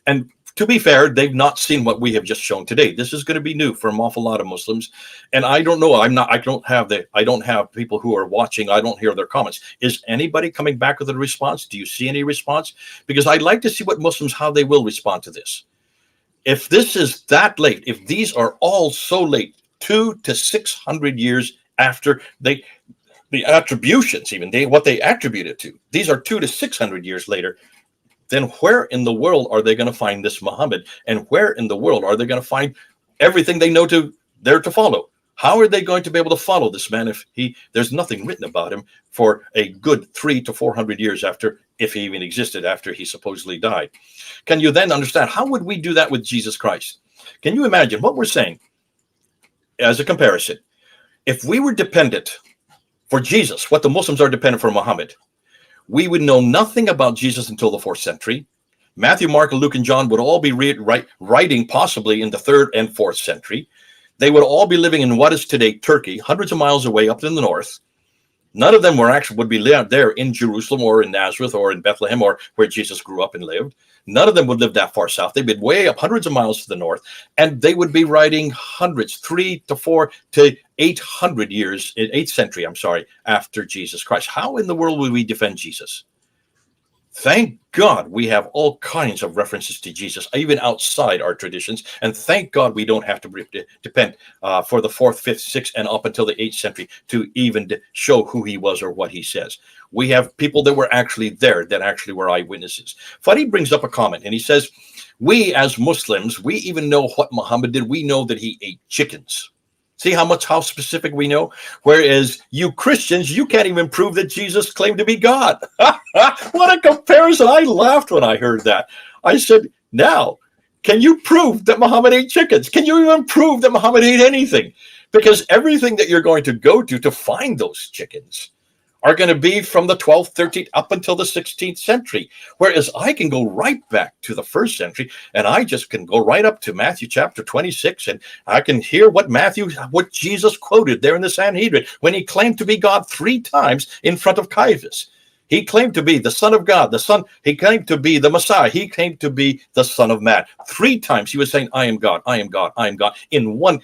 And to be fair, they've not seen what we have just shown today. This is going to be new for an awful lot of Muslims. And I don't know. I don't have people who are watching. I don't hear their comments. Is anybody coming back with a response? Do you see any response? Because I'd like to see what Muslims, how they will respond to this. If this is that late, if these are all so late, 200 to 600 years after the attributions, what they attribute it to, these are 200 to 600 years later, then where in the world are they going to find this Muhammad? And where in the world are they going to find everything they know there to follow? How are they going to be able to follow this man if there's nothing written about him for a good 300 to 400 years after, if he even existed after he supposedly died? Can you then understand, how would we do that with Jesus Christ? Can you imagine what we're saying as a comparison? If we were dependent for Jesus, what the Muslims are dependent for Muhammad, we would know nothing about Jesus until the 4th century. Matthew, Mark, Luke, and John would all be writing possibly in the 3rd and 4th century. They would all be living in what is today Turkey, hundreds of miles away up in the north. None of them would be there in Jerusalem or in Nazareth or in Bethlehem or where Jesus grew up and lived. None of them would live that far south. They'd be way up hundreds of miles to the north, and they would be writing hundreds, 300 to 400 to 800 years, 8th century, after Jesus Christ. How in the world would we defend Jesus? Thank God we have all kinds of references to Jesus, even outside our traditions. And thank God we don't have to depend for the 4th, 5th, 6th, and up until the 8th century to even show who he was or what he says. We have people that were actually there, that actually were eyewitnesses. Farid brings up a comment, and he says, we as Muslims, we even know what Muhammad did. We know that he ate chickens. See how specific we know? Whereas you Christians, you can't even prove that Jesus claimed to be God. What a comparison. I laughed when I heard that. I said, now, can you prove that Muhammad ate chickens? Can you even prove that Muhammad ate anything? Because everything that you're going to go to find those chickens are going to be from the 12th, 13th, up until the 16th century. Whereas I can go right back to the 1st century, and I just can go right up to Matthew chapter 26, and I can hear what Jesus quoted there in the Sanhedrin when he claimed to be God 3 times in front of Caiaphas. He claimed to be the Son of God, he claimed to be the Messiah, he claimed to be the Son of Man. 3 times he was saying, I am God, I am God, I am God, in one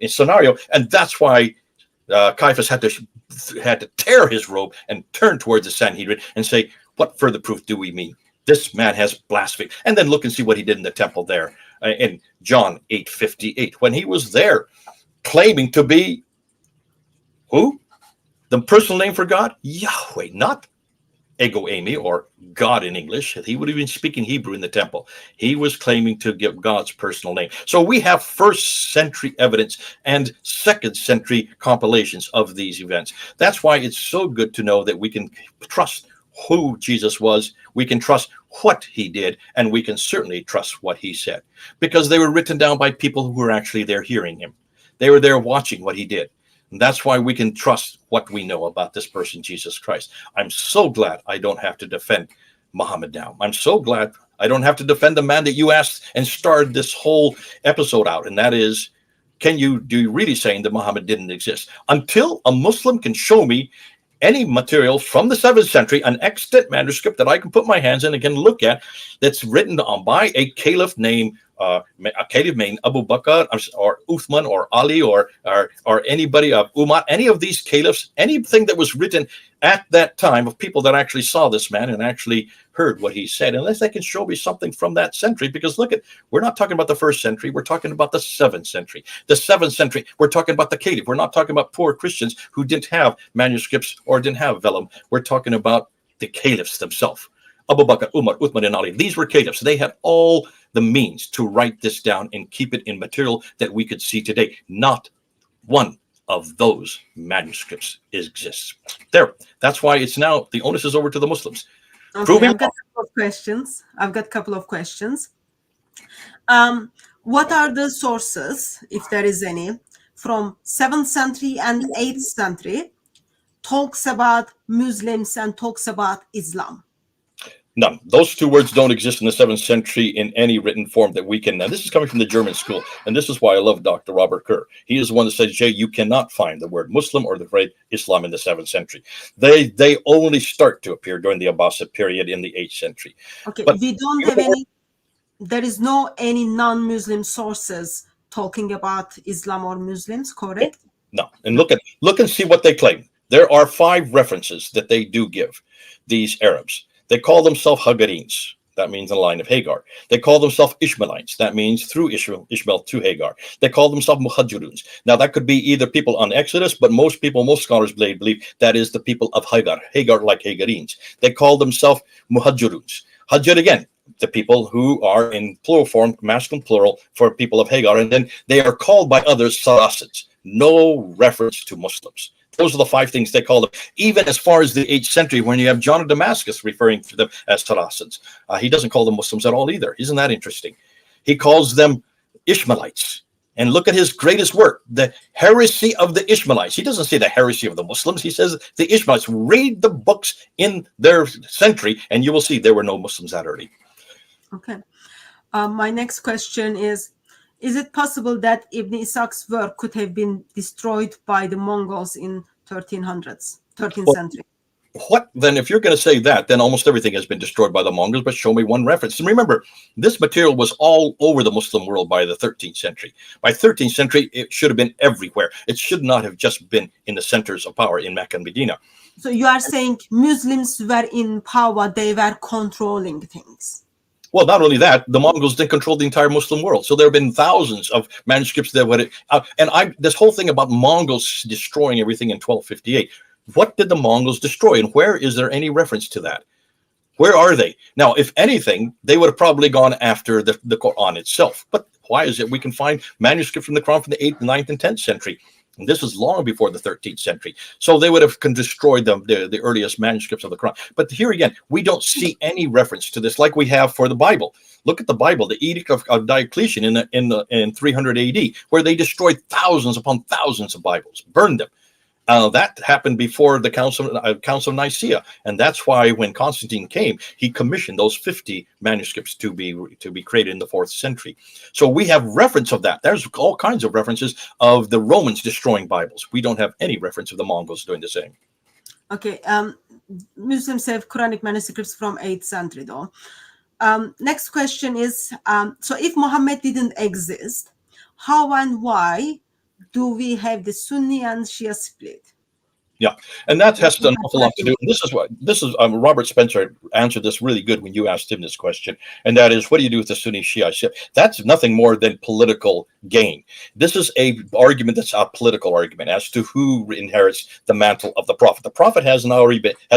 scenario. And that's why Caiaphas had to tear his robe and turn towards the Sanhedrin and say, what further proof do we mean? This man has blasphemed. And then look and see what he did in the temple there in John 8:58, when he was there claiming to be who? The personal name for God? Yahweh, not ego eimi, or God in English. He would have been speaking Hebrew in the temple. He was claiming to give God's personal name. So we have 1st century evidence and 2nd century compilations of these events. That's why it's so good to know that we can trust who Jesus was, we can trust what he did, and we can certainly trust what he said, because they were written down by people who were actually there hearing him. They were there watching what he did. And that's why we can trust what we know about this person, Jesus Christ. I'm so glad I don't have to defend Muhammad now. I'm so glad I don't have to defend the man that you asked and started this whole episode out. And that is, do you really saying that Muhammad didn't exist? Until a Muslim can show me any material from the 7th century, an extant manuscript that I can put my hands in and can look at, that's written on by a caliph named Abu Bakr or Uthman or Ali or anybody of Umar, any of these caliphs, anything that was written at that time of people that actually saw this man and actually heard what he said, unless they can show me something from that century. Because look we're not talking about the 1st century, we're talking about the 7th century. The 7th century, we're talking about the caliph. We're not talking about poor Christians who didn't have manuscripts or didn't have vellum. We're talking about the caliphs themselves. Abu Bakr, Umar, Uthman, and Ali. These were caliphs. They had all the means to write this down and keep it in material that we could see today. Not one of those manuscripts exists. There. That's why it's now, the onus is over to the Muslims. Okay, I've got a couple of questions. What are the sources, if there is any, from 7th century and 8th century talks about Muslims and talks about Islam? None. Those 2 words don't exist in the 7th century in any written form that we can. Now, this is coming from the German school, and this is why I love Dr. Robert Kerr. He is the one that says, Jay, you cannot find the word Muslim or the word Islam in the 7th century. They only start to appear during the Abbasid period in the 8th century. Okay, but we don't have any, there is no any non-Muslim sources talking about Islam or Muslims, correct? No. And look and see what they claim. There are 5 references that they do give, these Arabs. They call themselves Hagarines. That means the line of Hagar. They call themselves Ishmaelites. That means through Ishmael to Hagar. They call themselves Muhajiruns. Now, that could be either people on Exodus, but most scholars believe that is the people of Hagar like Hagarines. They call themselves Muhajiruns. Hajir, again, the people who are in plural form, masculine plural, for people of Hagar. And then they are called by others Saracens. No reference to Muslims. Those are the 5 things they call them. Even as far as the 8th century, when you have John of Damascus referring to them as Saracens, he doesn't call them Muslims at all either. Isn't that interesting? He calls them Ishmaelites. And look at his greatest work, the heresy of the Ishmaelites. He doesn't say the heresy of the Muslims. He says the Ishmaelites. Read the books in their century, and you will see there were no Muslims that early. Okay. My next question is it possible that Ibn Ishaq's work could have been destroyed by the Mongols in 1300s, 13th century? What then? If you're going to say that, then almost everything has been destroyed by the Mongols. But show me one reference. And remember, this material was all over the Muslim world by the 13th century. By 13th century, it should have been everywhere. It should not have just been in the centers of power in Mecca and Medina. So you are saying Muslims were in power; they were controlling things. Well, not only that, the Mongols didn't control the entire Muslim world. So there have been thousands of manuscripts that would. This whole thing about Mongols destroying everything in 1258. What did the Mongols destroy, and where is there any reference to that? Where are they? Now, if anything, they would have probably gone after the Quran itself. But why is it we can find manuscripts from the Quran from the 8th, 9th, and 10th century? And this was long before the 13th century. So they would have destroyed the earliest manuscripts of the Quran. But here again, we don't see any reference to this like we have for the Bible. Look at the Bible, the Edict of Diocletian in 300 AD, where they destroyed thousands upon thousands of Bibles, burned them. That happened before the Council of Nicaea, and that's why when Constantine came, he commissioned those 50 manuscripts to be created in the 4th century. So we have reference of that. There's all kinds of references of the Romans destroying Bibles. We don't have any reference of the Mongols doing the same. Okay, Muslims have Quranic manuscripts from 8th century though. Next question is, so if Muhammad didn't exist, how and why do we have the Sunni and Shia split? Yeah, and that has an awful lot to do. This is Robert Spencer answered this really good when you asked him this question, and that is, what do you do with the Sunni Shia split? That's nothing more than political gain. This is a argument that's a political argument as to who inherits the mantle of the Prophet. The Prophet has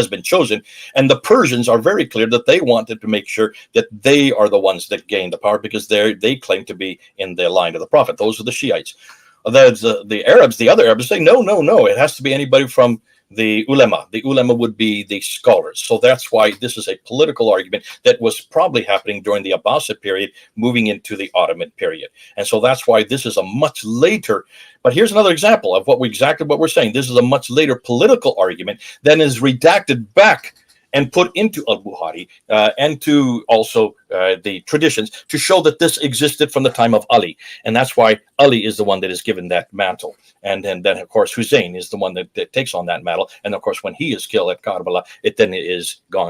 been chosen, and the Persians are very clear that they wanted to make sure that they are the ones that gain the power because they claim to be in the line of the Prophet. Those are the Shiites. The Arabs, the other Arabs say, no, it has to be anybody from the ulema. The ulema would be the scholars. So that's why this is a political argument that was probably happening during the Abbasid period, moving into the Ottoman period. And so that's why this is a much later, but here's another example of exactly what we're saying. This is a much later political argument that is redacted back and put into al-Bukhari and to also the traditions to show that this existed from the time of Ali. And that's why Ali is the one that is given that mantle. And then of course, Hussein is the one that takes on that mantle. And of course, when he is killed at Karbala, it then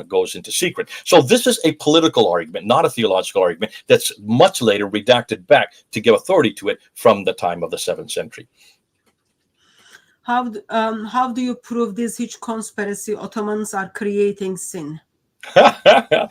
goes into secret. So this is a political argument, not a theological argument that's much later redacted back to give authority to it from the time of the 7th century. How do you prove this huge conspiracy Ottomans are creating sin? I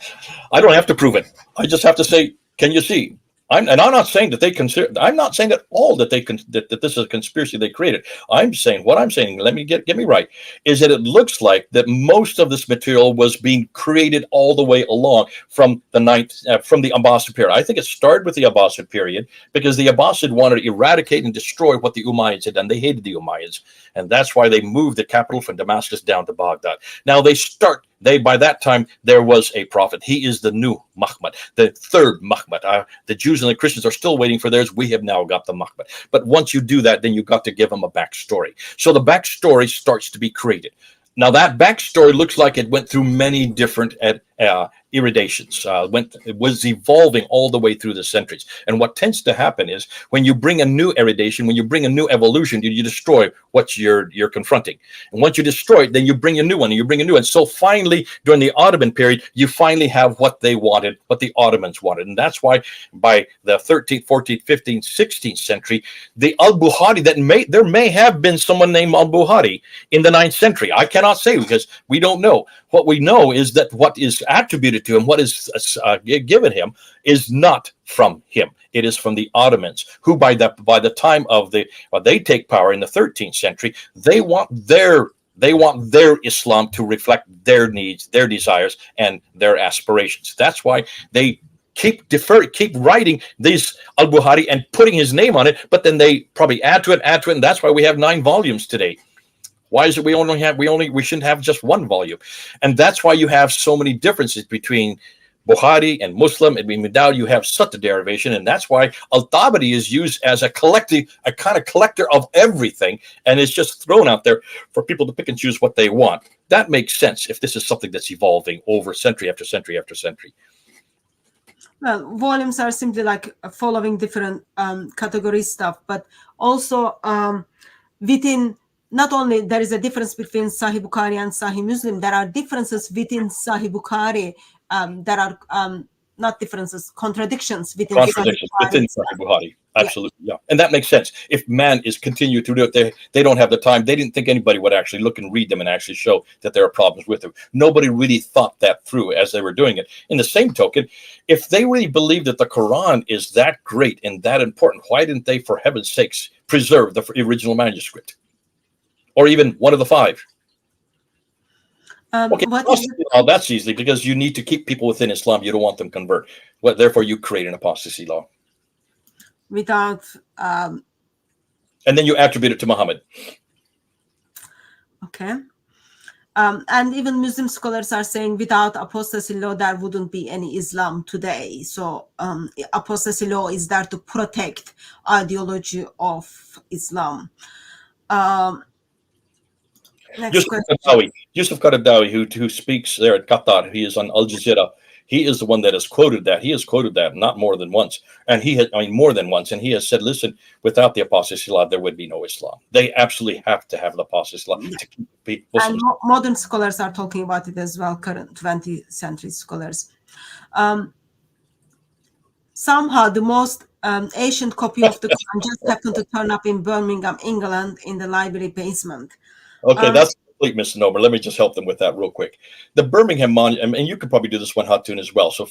don't have to prove it. I just have to say, can you see? I'm not saying that they consider. I'm not saying at all that that this is a conspiracy they created. I'm saying what I'm saying. Let me get me right. Is that it looks like that most of this material was being created all the way along from the Abbasid period. I think it started with the Abbasid period because the Abbasid wanted to eradicate and destroy what the Umayyads had done. They hated the Umayyads, and that's why they moved the capital from Damascus down to Baghdad. Now by that time, there was a prophet. He is the new Muhammad, the third Muhammad. The Jews and the Christians are still waiting for theirs. We have now got the Muhammad. But once you do that, then you've got to give them a backstory. So the backstory starts to be created. Now, that backstory looks like it went through many different irradiations. It was evolving all the way through the centuries. And what tends to happen is when you bring a new eridation, when you bring a new evolution, you destroy what you're confronting. And once you destroy it, then you bring a new one, and you bring a new one. So finally, during the Ottoman period, you finally have what they wanted, what the Ottomans wanted. And that's why by the 13th, 14th, 15th, 16th century, the al-Bukhari, there may have been someone named al-Bukhari in the 9th century. I cannot say because we don't know. What we know is that what is attributed to him, what is given him, is not from him. It is from the Ottomans, who by the time of they take power in the 13th century, they want their Islam to reflect their needs, their desires, and their aspirations. That's why they keep writing these al-Bukhari and putting his name on it, but then they probably add to it, and that's why we have 9 volumes today. Why is it we shouldn't have just 1 volume? And that's why you have so many differences between Bukhari and Muslim and Midal. You have such a derivation, and that's why Al-Tabari is used as a kind of collector of everything, and it's just thrown out there for people to pick and choose what they want. That makes sense if this is something that's evolving over century after century after century. Well, volumes are simply like following different category stuff, but also within. Not only there is a difference between Sahih Bukhari and Sahih Muslim, there are differences within Sahih Bukhari. There are not differences, contradictions within Sahih Bukhari. Absolutely, yeah. And that makes sense. If man is continuing to do it, they don't have the time. They didn't think anybody would actually look and read them and actually show that there are problems with them. Nobody really thought that through as they were doing it. In the same token, if they really believed that the Quran is that great and that important, why didn't they, for heaven's sakes, preserve the original manuscript? Or even one of the 5. Okay, What is apostasy law, that's easy because you need to keep people within Islam. You don't want them to convert. Well, therefore, you create an apostasy law. without? And then you attribute it to Muhammad. Okay. And even Muslim scholars are saying without apostasy law, there wouldn't be any Islam today. So apostasy law is there to protect ideology of Islam. Next Yusuf question. Qaradawi, Yusuf Qaradawi, who speaks there at Qatar, he is on Al Jazeera. He is the one that has quoted that. He has quoted that not more than once, and more than once, and he has said, "Listen, without the apostasy law, there would be no Islam. They absolutely have to have the apostasy law to keep And Muslims." modern scholars are talking about it as well, current 20th century scholars. Somehow the most ancient copy of the Quran just happened to turn up in Birmingham, England, in the library basement. Okay, that's a complete misnomer. Let me just help them with that real quick. The Birmingham Monument, and you could probably do this one, Hatun, as well. So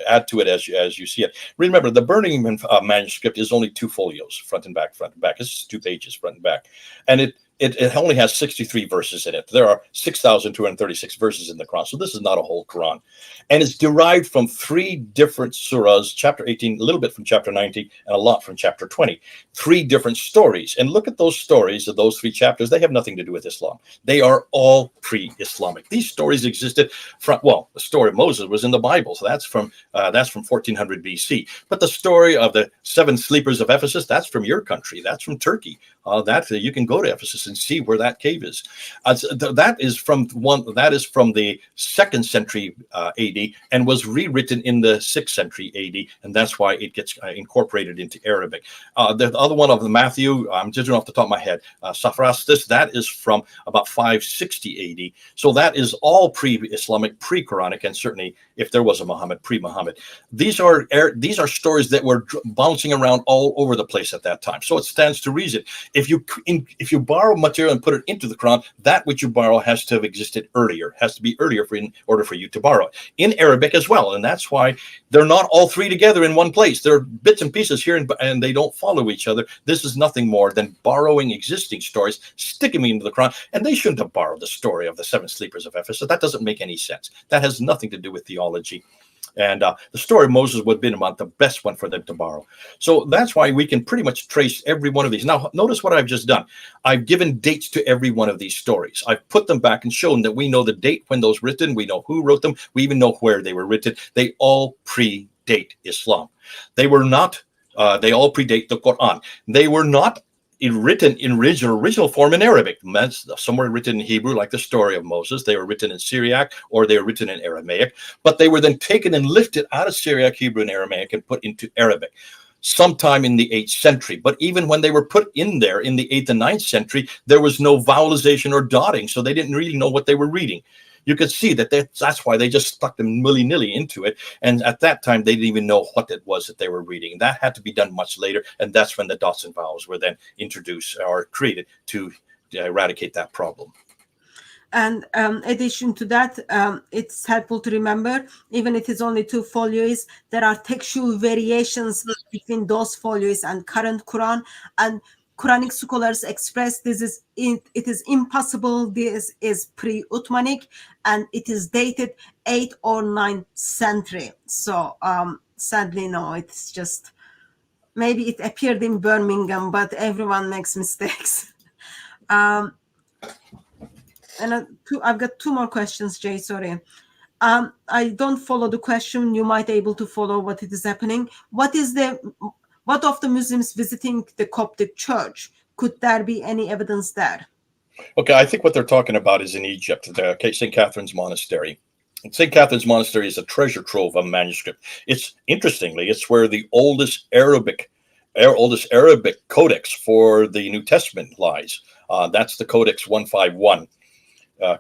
add to it as you see it. Remember, the Birmingham manuscript is only 2 folios, front and back, front and back. It's just 2 pages, front and back. And it only has 63 verses in it. There are 6,236 verses in the Quran. So this is not a whole Quran. And it's derived from 3 different surahs, chapter 18, a little bit from chapter 19, and a lot from chapter 20. 3 different stories. And look at those stories of those 3 chapters. They have nothing to do with Islam. They are all pre-Islamic. These stories existed from, well, the story of Moses was in the Bible. So that's from 1400 BC. But the story of the 7 sleepers of Ephesus, that's from your country. That's from Turkey. You can go to Ephesus and see where that cave is. That is from the 2nd century AD and was rewritten in the 6th century AD, and that's why it gets incorporated into Arabic. The other one of the Matthew, I'm just off the top of my head, Sophrastus, that is from about 560 AD. So that is all pre-Islamic, pre-Quranic, and certainly if there was a Muhammad, pre-Muhammad. These are stories that were bouncing around all over the place at that time. So it stands to reason. If you borrow material and put it into the Quran, that which you borrow has to have existed earlier, has to be earlier in order for you to borrow it. In Arabic as well, and that's why they're not all 3 together in one place. They're bits and pieces here, and they don't follow each other. This is nothing more than borrowing existing stories, sticking them into the Quran, and they shouldn't have borrowed the story of the 7 sleepers of Ephesus. That doesn't make any sense. That has nothing to do with theology. And the story of Moses would have been about the best one for them to borrow. So that's why we can pretty much trace every one of these. Now, notice what I've just done. I've given dates to every one of these stories. I've put them back and shown that we know the date when those written. We know who wrote them. We even know where they were written. They all predate Islam. They were not, they all predate the Quran. They were not written in original form in Arabic. Some were written in Hebrew, like the story of Moses. They were written in Syriac, or they were written in Aramaic. But they were then taken and lifted out of Syriac, Hebrew, and Aramaic and put into Arabic sometime in the 8th century. But even when they were put in there in the 8th and 9th century, there was no vowelization or dotting, so they didn't really know what they were reading. You could see that that's why they just stuck them willy-nilly into it. And at that time, they didn't even know what it was that they were reading. That had to be done much later. And that's when the dots and vowels were then introduced or created to eradicate that problem. And addition to that, it's helpful to remember, even if it's only 2 folios, there are textual variations between those folios and current Quran. And Quranic scholars express it is impossible. This is pre-Uthmanic, and it is dated 8th or 9th century. So sadly, no, it's just maybe it appeared in Birmingham, but everyone makes mistakes. And I've got 2 more questions, Jay. Sorry. I don't follow the question. You might be able to follow what it is happening. What of the Muslims visiting the Coptic church? Could there be any evidence there? Okay, I think what they're talking about is in Egypt, St. Catherine's Monastery. St. Catherine's Monastery is a treasure trove of manuscript. Interestingly, it's where the oldest Arabic codex for the New Testament lies. That's the Codex 151.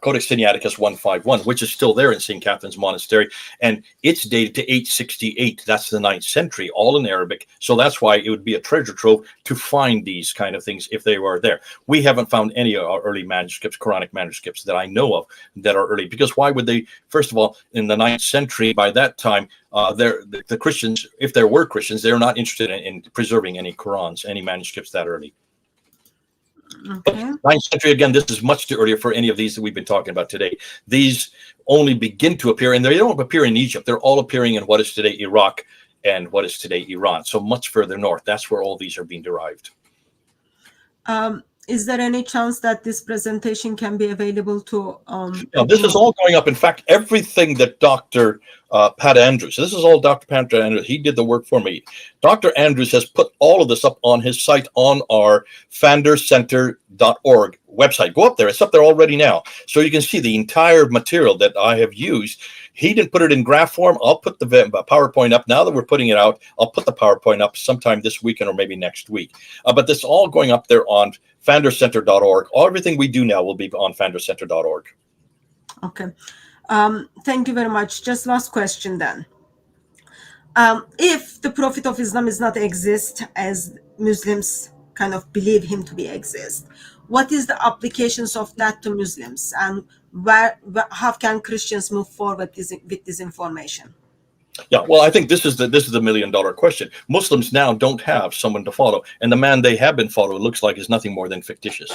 Codex Sinaiticus 151, which is still there in St. Catherine's Monastery, and it's dated to 868. That's the 9th century, all in Arabic. So that's why it would be a treasure trove to find these kind of things if they were there. We haven't found any of our early manuscripts, Quranic manuscripts that I know of that are early, because why would they? First of all, in the 9th century, by that time, the Christians, if there were Christians, they're not interested in preserving any Qurans, any manuscripts that early. Okay. 9th century, again, this is much too earlier for any of these that we've been talking about today. These only begin to appear, and they don't appear in Egypt. They're all appearing in what is today Iraq and what is today Iran. So much further north. That's where all these are being derived. Is there any chance that this presentation can be available to Now, this is all going up. In fact, everything that Dr. Pat Andrews, this is all Dr. Pat Andrews, he did the work for me. Dr. Andrews has put all of this up on his site on our fandercenter.org website. Go up there. It's up there already now. So you can see the entire material that I have used. He didn't put it in graph form. I'll put the PowerPoint up. Now that we're putting it out, I'll put the PowerPoint up sometime this weekend or maybe next week. But this is all going up there on fandercenter.org. Everything we do now will be on fandercenter.org. Okay. Thank you very much. Just last question then. If the Prophet of Islam is not exist as Muslims kind of believe him to be exist, what is the applications of that to Muslims, and how can Christians move forward with this information? Yeah, well, I think this is the $1 million question. Muslims now don't have someone to follow, and the man they have been following looks like is nothing more than fictitious.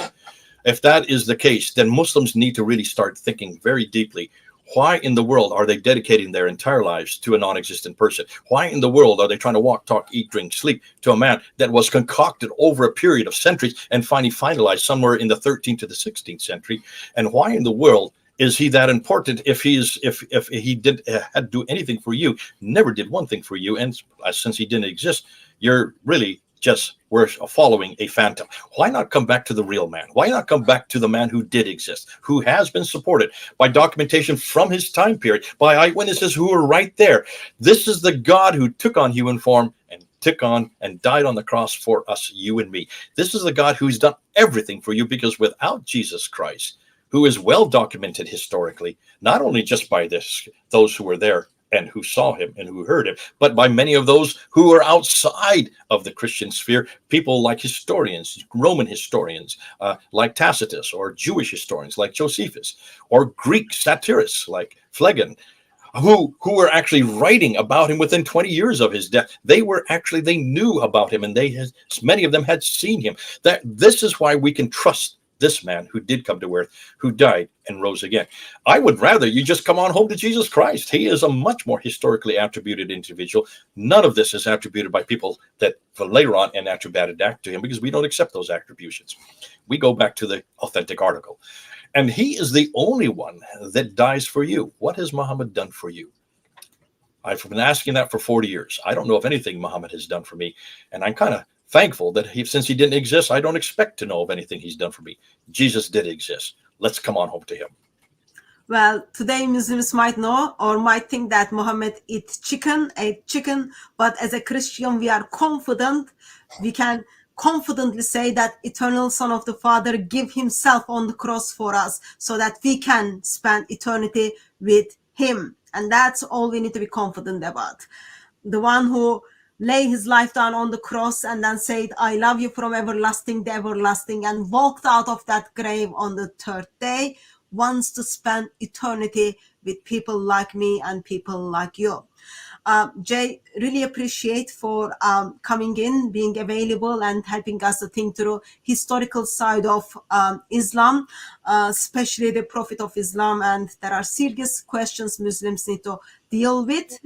If that is the case, then Muslims need to really start thinking very deeply. Why in the world are they dedicating their entire lives to a non-existent person? Why in the world are they trying to walk, talk, eat, drink, sleep to a man that was concocted over a period of centuries and finally finalized somewhere in the 13th to the 16th century? And why in the world is he that important if he did had to do anything for you, never did one thing for you, and since he didn't exist, you're really just we're following a phantom? Why not come back to the real man? Why not come back to the man who did exist, who has been supported by documentation from his time period, by eyewitnesses who were right there? This is the God who took on human form and took on and died on the cross for us, you and me. This is the God who's done everything for you, because without Jesus Christ, who is well documented historically, not only just by those who were there and who saw him and who heard him, but by many of those who are outside of the Christian sphere, people like historians, Roman historians, like Tacitus, or Jewish historians like Josephus, or Greek satirists like Phlegon, who were actually writing about him within 20 years of his death. They knew about him, and many of them had seen him. This is why we can trust this man who did come to earth, who died and rose again. I would rather you just come on home to Jesus Christ. He is a much more historically attributed individual. None of this is attributed by people that later on and attributed back to him, because we don't accept those attributions. We go back to the authentic article. And he is the only one that dies for you. What has Muhammad done for you? I've been asking that for 40 years. I don't know if anything Muhammad has done for me. And I'm kind of thankful that since he didn't exist, I don't expect to know of anything he's done for me. Jesus did exist. Let's come on home to him. Well, today Muslims might know or might think that Muhammad ate chicken, but as a Christian, we are confident. We can confidently say that eternal Son of the Father gave himself on the cross for us so that we can spend eternity with him. And that's all we need to be confident about. The one who lay his life down on the cross and then said, I love you from everlasting to everlasting, and walked out of that grave on the third day, wants to spend eternity with people like me and people like you. Jay, really appreciate for coming in, being available, and helping us to think through historical side of Islam, especially the Prophet of Islam. And there are serious questions Muslims need to deal with.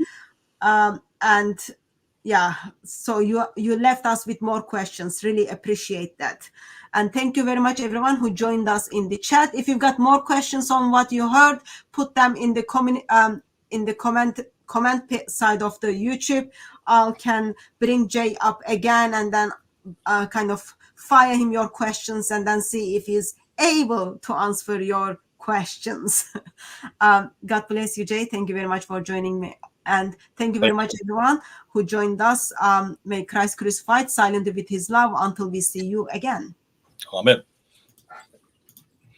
And yeah, so you left us with more questions. Really appreciate that. And thank you very much, everyone who joined us in the chat. If you've got more questions on what you heard, put them in the comment side of the YouTube. I can bring Jay up again and then kind of fire him your questions and then see if he's able to answer your questions. God bless you, Jay. Thank you very much for joining me. And thank you very much, everyone who joined us. May Christ crucified silently with his love until we see you again. Amen.